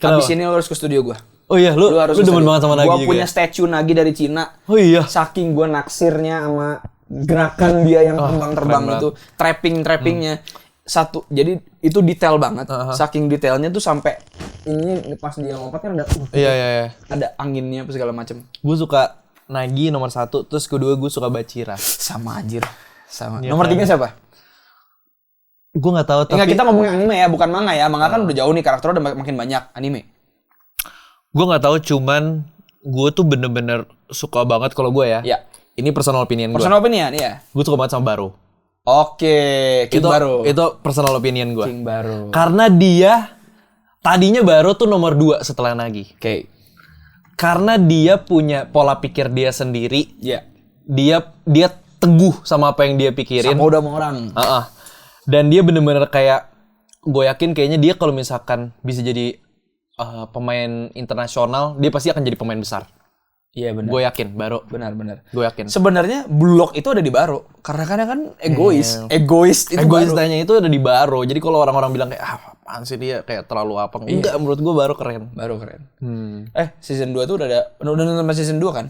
Habis ini lu harus ke studio gue. Oh iya, lu demen banget sama Nagi juga. Gue punya statue Nagi dari Cina. Oh iya. Saking gue naksirnya sama gerakan dia yang terbang-terbang itu, trappingnya. Satu, jadi itu detail banget. Saking detailnya tuh sampai ini pas dia lompat kan ada Iya. ada anginnya apa segala macam. Gue suka Nagi nomor 1, terus kedua gue suka Bachira. Sama anjir. Sama. Ya, Nomor 3 siapa? Gue nggak tahu tapi. Enggak, kita ngomongin anime ya, bukan manga ya. Manga kan udah jauh nih, karakternya udah makin banyak. Anime. Gue nggak tahu, cuman gue tuh bener-bener suka banget kalau gue ya. Ya. Ini personal opinion gue. Personal opinion, iya. Gue suka banget sama Baro. Oke, King Baro. Itu personal opinion gue. King Baro. Karena dia tadinya Baro tuh nomor 2 setelah Nagi. Oke. Karena dia punya pola pikir dia sendiri. Iya. Dia teguh sama apa yang dia pikirin. Sama udah sama orang. Dan dia bener-bener kayak, gue yakin kayaknya dia kalau misalkan bisa jadi pemain internasional, dia pasti akan jadi pemain besar. Iya benar. Gue yakin, Baro. Benar. Gue yakin. Sebenarnya Blue Lock itu ada di Baro. Karena kadang kan egois. Egois Egoisnya itu ada di Baro. Jadi kalau orang-orang bilang kayak, apaan sih dia kayak terlalu apa? Enggak, menurut gue Baro keren. Baro keren. Season 2 tuh udah nonton season 2 kan?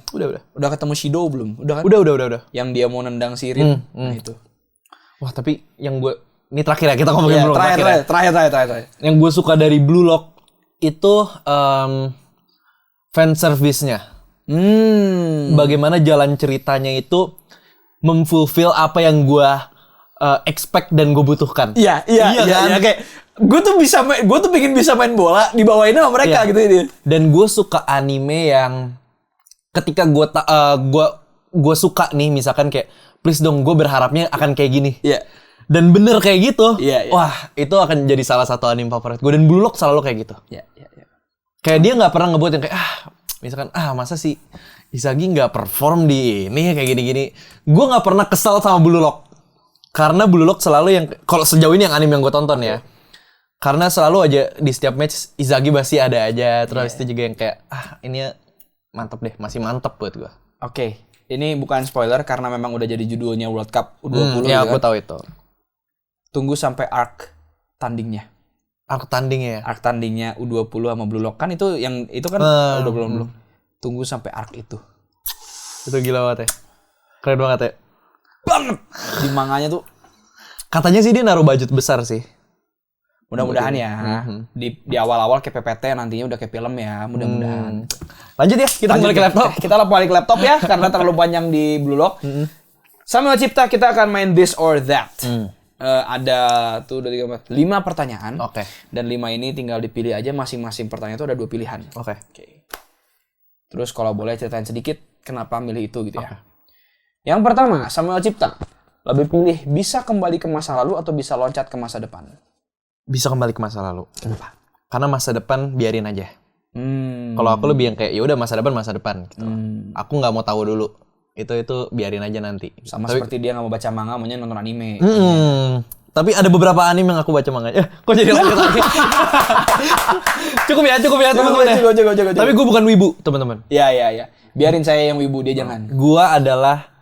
Udah ketemu Shido belum? Udah kan? Udah. Yang dia mau nendang Sirin. Nah itu. Wah, tapi yang gue, ini terakhir ya, kita ngomongin belum terakhir. Yang gue suka dari Blue Lock itu fan service-nya. Bagaimana jalan ceritanya itu memfulfill apa yang gue expect dan gue butuhkan. Iya, kayak gue tuh pengen bisa main bola dibawain sama mereka gitu ini. Dan gue suka anime yang ketika gue suka nih, misalkan kayak please dong, gue berharapnya akan kayak gini. Iya. Dan bener kayak gitu. Iya. Wah, itu akan jadi salah satu anime favorit gue. Dan Blue Lock selalu kayak gitu. Iya. Kayak dia nggak pernah ngebuat yang kayak misalkan masa sih Isagi nggak perform di ini kayak gini-gini. Gue nggak pernah kesal sama Blue Lock. Karena Blue Lock selalu yang, kalau sejauh ini yang anime yang gue tonton ya. Karena selalu aja di setiap match Izagi pasti ada aja. Terus itu juga yang kayak ini mantep deh, masih mantep buat gue. Oke. Ini bukan spoiler karena memang udah jadi judulnya World Cup U20. Ya, gitu aku tahu itu. Tunggu sampai arc tandingnya. Arc tandingnya ya? Arc tandingnya U20 sama Blue Lock. Kan itu yang itu kan udah belum. Tunggu sampai arc itu. Itu gila banget ya. Keren banget ya. Banget. Di manganya tuh. Katanya sih dia naruh budget besar sih. Mudah-mudahan ya. Di awal-awal kayak PPT, nantinya udah kayak film ya. Mudah-mudahan. Lanjut ya, kita balik ke laptop. Kita balik ke laptop ya, karena terlalu panjang di Blue Lock. Samuel Cipta, kita akan main this or that. Ada tuh 5 pertanyaan. Oke. Dan 5 ini tinggal dipilih aja, masing-masing pertanyaan itu ada 2 pilihan. Oke. Terus kalau boleh ceritain sedikit kenapa milih itu gitu ya. Yang pertama, Samuel Cipta lebih pilih bisa kembali ke masa lalu atau bisa loncat ke masa depan? Bisa kembali ke masa lalu. Kenapa? Karena masa depan biarin aja. Kalau aku lebih yang kayak ya udah masa depan gitu. Aku nggak mau tahu dulu. Itu biarin aja nanti. Sama seperti dia nggak mau baca manga, maunya nonton anime. Tapi ada beberapa anime yang aku baca manganya. Kok jadi lanjut lagi? Cukup ya teman-teman. Cukup. Tapi gue bukan wibu, teman-teman. Iya. Biarin saya yang wibu, dia jangan. Gua adalah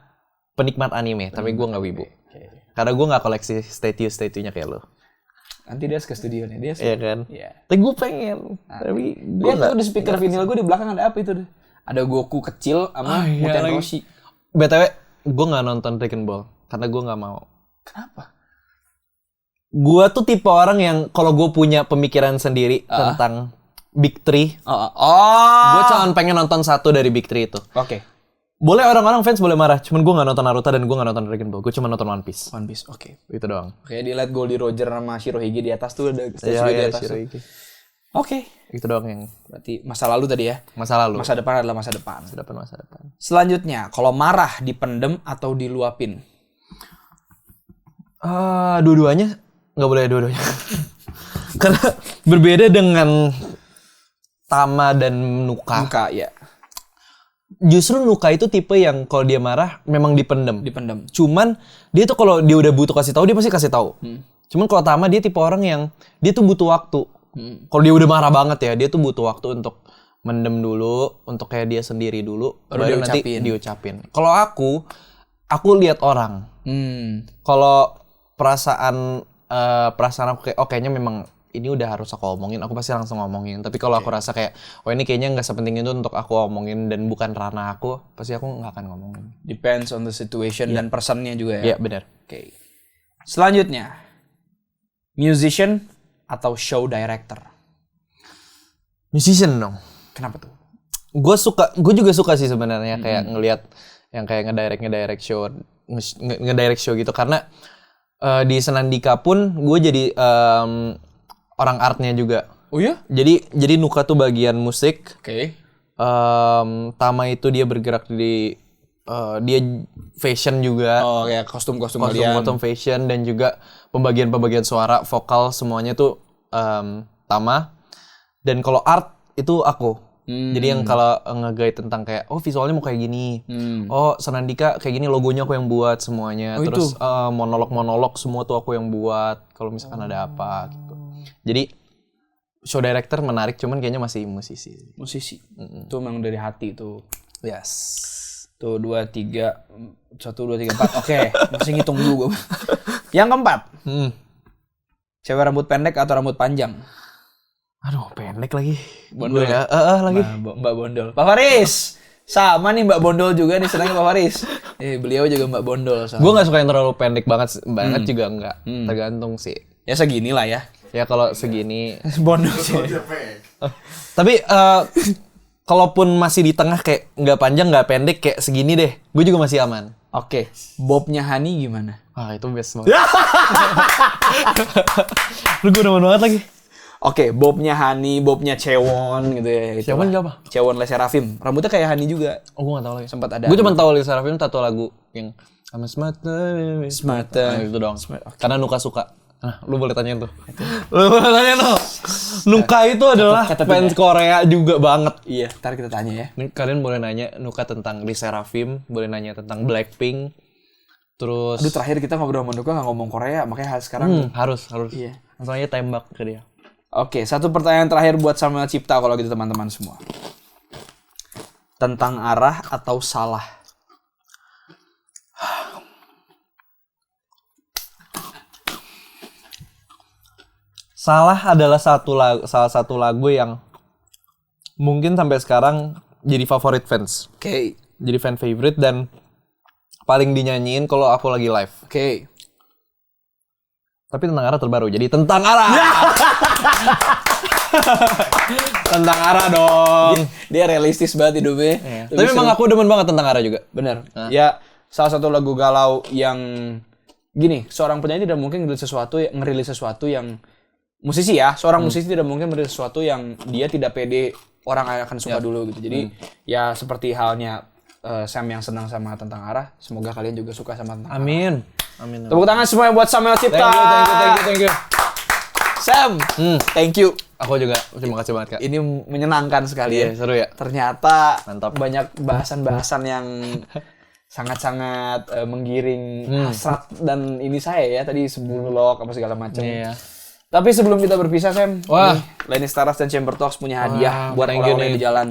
penikmat anime, tapi gue nggak wibu. Karena gue nggak koleksi statue-nya kayak lo. Nanti dia ke studio nih, dia. Iya kan? Iya. Tapi gue pengen. Tapi gue Lihat tuh di speaker vinyl gue di belakang ada apa itu? Ada Goku kecil sama Muten Roshi. BTW, gue nggak nonton Dragon Ball karena gue nggak mau. Kenapa? Gue tuh tipe orang yang kalau gue punya pemikiran sendiri tentang Big Three, gue cuma pengen nonton satu dari Big Three itu. Oke. Boleh orang-orang fans boleh marah, cuman gue nggak nonton Naruto dan gue nggak nonton Dragon Ball. Gue cuma nonton One Piece. Oke. Itu doang. Kayak di lihat Goldie Roger sama Shirohige di atas tuh ada statue di atas. Oke. Itu doang yang Berarti masa lalu tadi ya. masa lalu. Masa depan adalah masa depan. Masa depan. Selanjutnya, kalau marah dipendem atau diluapin? Dua-duanya nggak boleh dua-duanya. Karena berbeda dengan Tama dan Nuka. Nuka ya. Justru Nuka itu tipe yang kalau dia marah memang dipendem. Dipendem. Cuman dia tuh kalau dia udah butuh kasih tahu dia pasti kasih tahu. Cuman kalau Tama dia tipe orang yang dia tuh butuh waktu. Kalau dia udah marah banget ya, dia tuh butuh waktu untuk mendem dulu, untuk kayak dia sendiri dulu, baru nanti diucapin. Kalau aku lihat orang. Kalau perasaan aku kayak kayaknya memang ini udah harus aku omongin, aku pasti langsung ngomongin. Tapi kalau aku rasa kayak ini kayaknya nggak sepenting itu untuk aku omongin dan bukan ranah aku, pasti aku nggak akan ngomongin. Depends on the situation dan personnya juga ya. Iya benar. Oke. Selanjutnya, musician atau show director? Musician dong. Kenapa tuh? Gue juga suka sih sebenarnya kayak ngelihat yang kayak ngedirect show gitu karena di Senandika pun gue jadi orang artnya juga. Oh ya? Jadi Nuka tuh bagian musik. Oke. Tama itu dia bergerak di dia fashion juga. Oh ya, kostum-kostum kalian. Kostum fashion dan juga pembagian suara, vokal semuanya tuh Tama. Dan kalau art itu aku. Jadi yang kalau nge-guide tentang kayak visualnya mau kayak gini. Senandika kayak gini, logonya aku yang buat semuanya. Terus monolog semua tuh aku yang buat kalau misalkan ada apa gitu. Jadi show director menarik, cuman kayaknya masih musisi. Itu memang dari hati tuh. Yes. Tuh 2, 3, 1, 2, 3, 4. Oke, masih ngitung dulu gue. Yang keempat. Cewek rambut pendek atau rambut panjang? Aduh, pendek lagi. Bondol ya? Lagi. Mbak Bondol. Pak Faris! Sama nih Mbak Bondol juga nih, senangnya Pak Faris. Beliau juga Mbak Bondol. Gue gak suka yang terlalu pendek banget juga enggak. Tergantung sih. Ya segini lah ya. Ya kalau segini. Bondol sih. Tapi kalaupun masih di tengah kayak nggak panjang nggak pendek kayak segini deh, gue juga masih aman. Oke, bobnya Hani gimana? Itu best banget. Lu gue demen banget lagi. Oke, bobnya Hani, bobnya Cewon gitu ya. Cewon apa? Cewon Le Serafim. Rambutnya kayak Hani juga. Gue nggak tahu lagi. Sempat ada. Gue cuma tahu Le Serafim satu lagu yang sama Smart. Itu doang. Karena Nuka suka. Nah, lu boleh tanyain tuh. Lu boleh tanyain tuh. Nuka itu adalah fans Korea juga banget. Iya, ntar kita tanya ya. Kalian boleh nanya Nuka tentang Le Serafim, boleh nanya tentang Blackpink. Terus Aduh, terakhir kita ngobrol sama Nuka nggak ngomong Korea, makanya sekarang harus. Iya. Langsung aja tembak ke dia. Oke, satu pertanyaan terakhir buat Samuel Cipta kalau gitu teman-teman semua. Tentang arah atau salah? Salah adalah salah satu lagu yang mungkin sampai sekarang jadi favorit fans. Oke. Jadi fan favorite dan paling dinyanyiin kalau aku lagi live. Oke. Tapi tentang arah terbaru, jadi tentang arah. Tentang arah dong. Dia realistis banget hidupnya. Iya. Tapi memang aku demen banget tentang arah juga. Bener. Ya, salah satu lagu galau yang gini, seorang penyanyi tidak mungkin ngerilis sesuatu yang musisi ya, seorang musisi tidak mungkin ngerilis sesuatu yang dia tidak pede orang akan suka dulu gitu. Jadi ya seperti halnya Sam yang senang sama tentang arah, semoga kalian juga suka sama tentang arah. Amin. Tepuk tangan semuanya buat Samuel Cipta. Thank you. Sam, thank you. Aku juga terima kasih banget Kak. Ini menyenangkan sekali ya. Seru ya. Ternyata Mantap. banyak bahasan-bahasan yang sangat-sangat menggiring hasrat dan ini saya ya tadi sebelum log apa segala macam. Iya. Tapi sebelum kita berpisah Sam, Wah. nih, Lenny Staras dan Chamber Talks punya hadiah Wah, buat thank you, orang-orang nih. di jalan.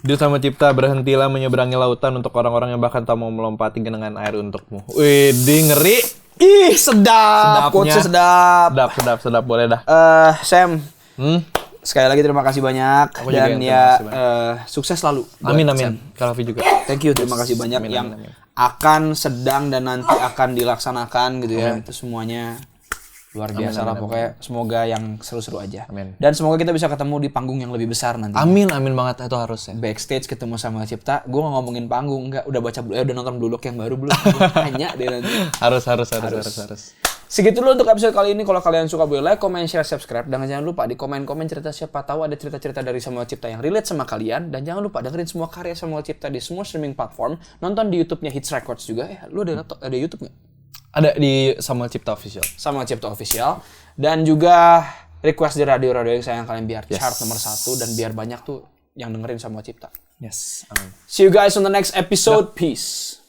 Di Sama Cipta, berhentilah menyeberangi lautan untuk orang-orang yang bahkan tak mau melompati genangan air untukmu. Wih, ngeri. Ih, sedap. Quotesnya sedap. Sedap, boleh dah. Sam, sekali lagi terima kasih banyak Aku juga dan yang ya terima kasih sukses selalu. buat Amin. Sam. Kalafi juga. Thank you, terima kasih banyak Amin, yang amin. akan sedang dan nanti akan dilaksanakan gitu ya. Itu semuanya luar biasa lah pokoknya. Semoga yang seru-seru aja. Amin. Dan semoga kita bisa ketemu di panggung yang lebih besar nanti. Amin banget itu harusnya. Backstage ketemu sama Cipta, gue nggak ngomongin panggung, enggak, udah baca udah nonton Blue Lock yang baru belum? Gua tanya deh nanti. Harus. Segitu dulu untuk episode kali ini. Kalau kalian suka boleh like, comment, share, subscribe. Dan jangan lupa di komen-komen cerita siapa tahu ada cerita-cerita dari Samuel Cipta yang relate sama kalian. Dan jangan lupa dengerin semua karya Samuel Cipta di semua streaming platform. Nonton di YouTube-nya Hits Records juga. Lu ada YouTube nggak? Ada di Samuel Cipta Official. Samuel Cipta Official. Dan juga request di radio-radio yang sayang kalian biar chart nomor 1 dan biar banyak tuh yang dengerin Samuel Cipta. Yes. Amin. See you guys on the next episode. Peace.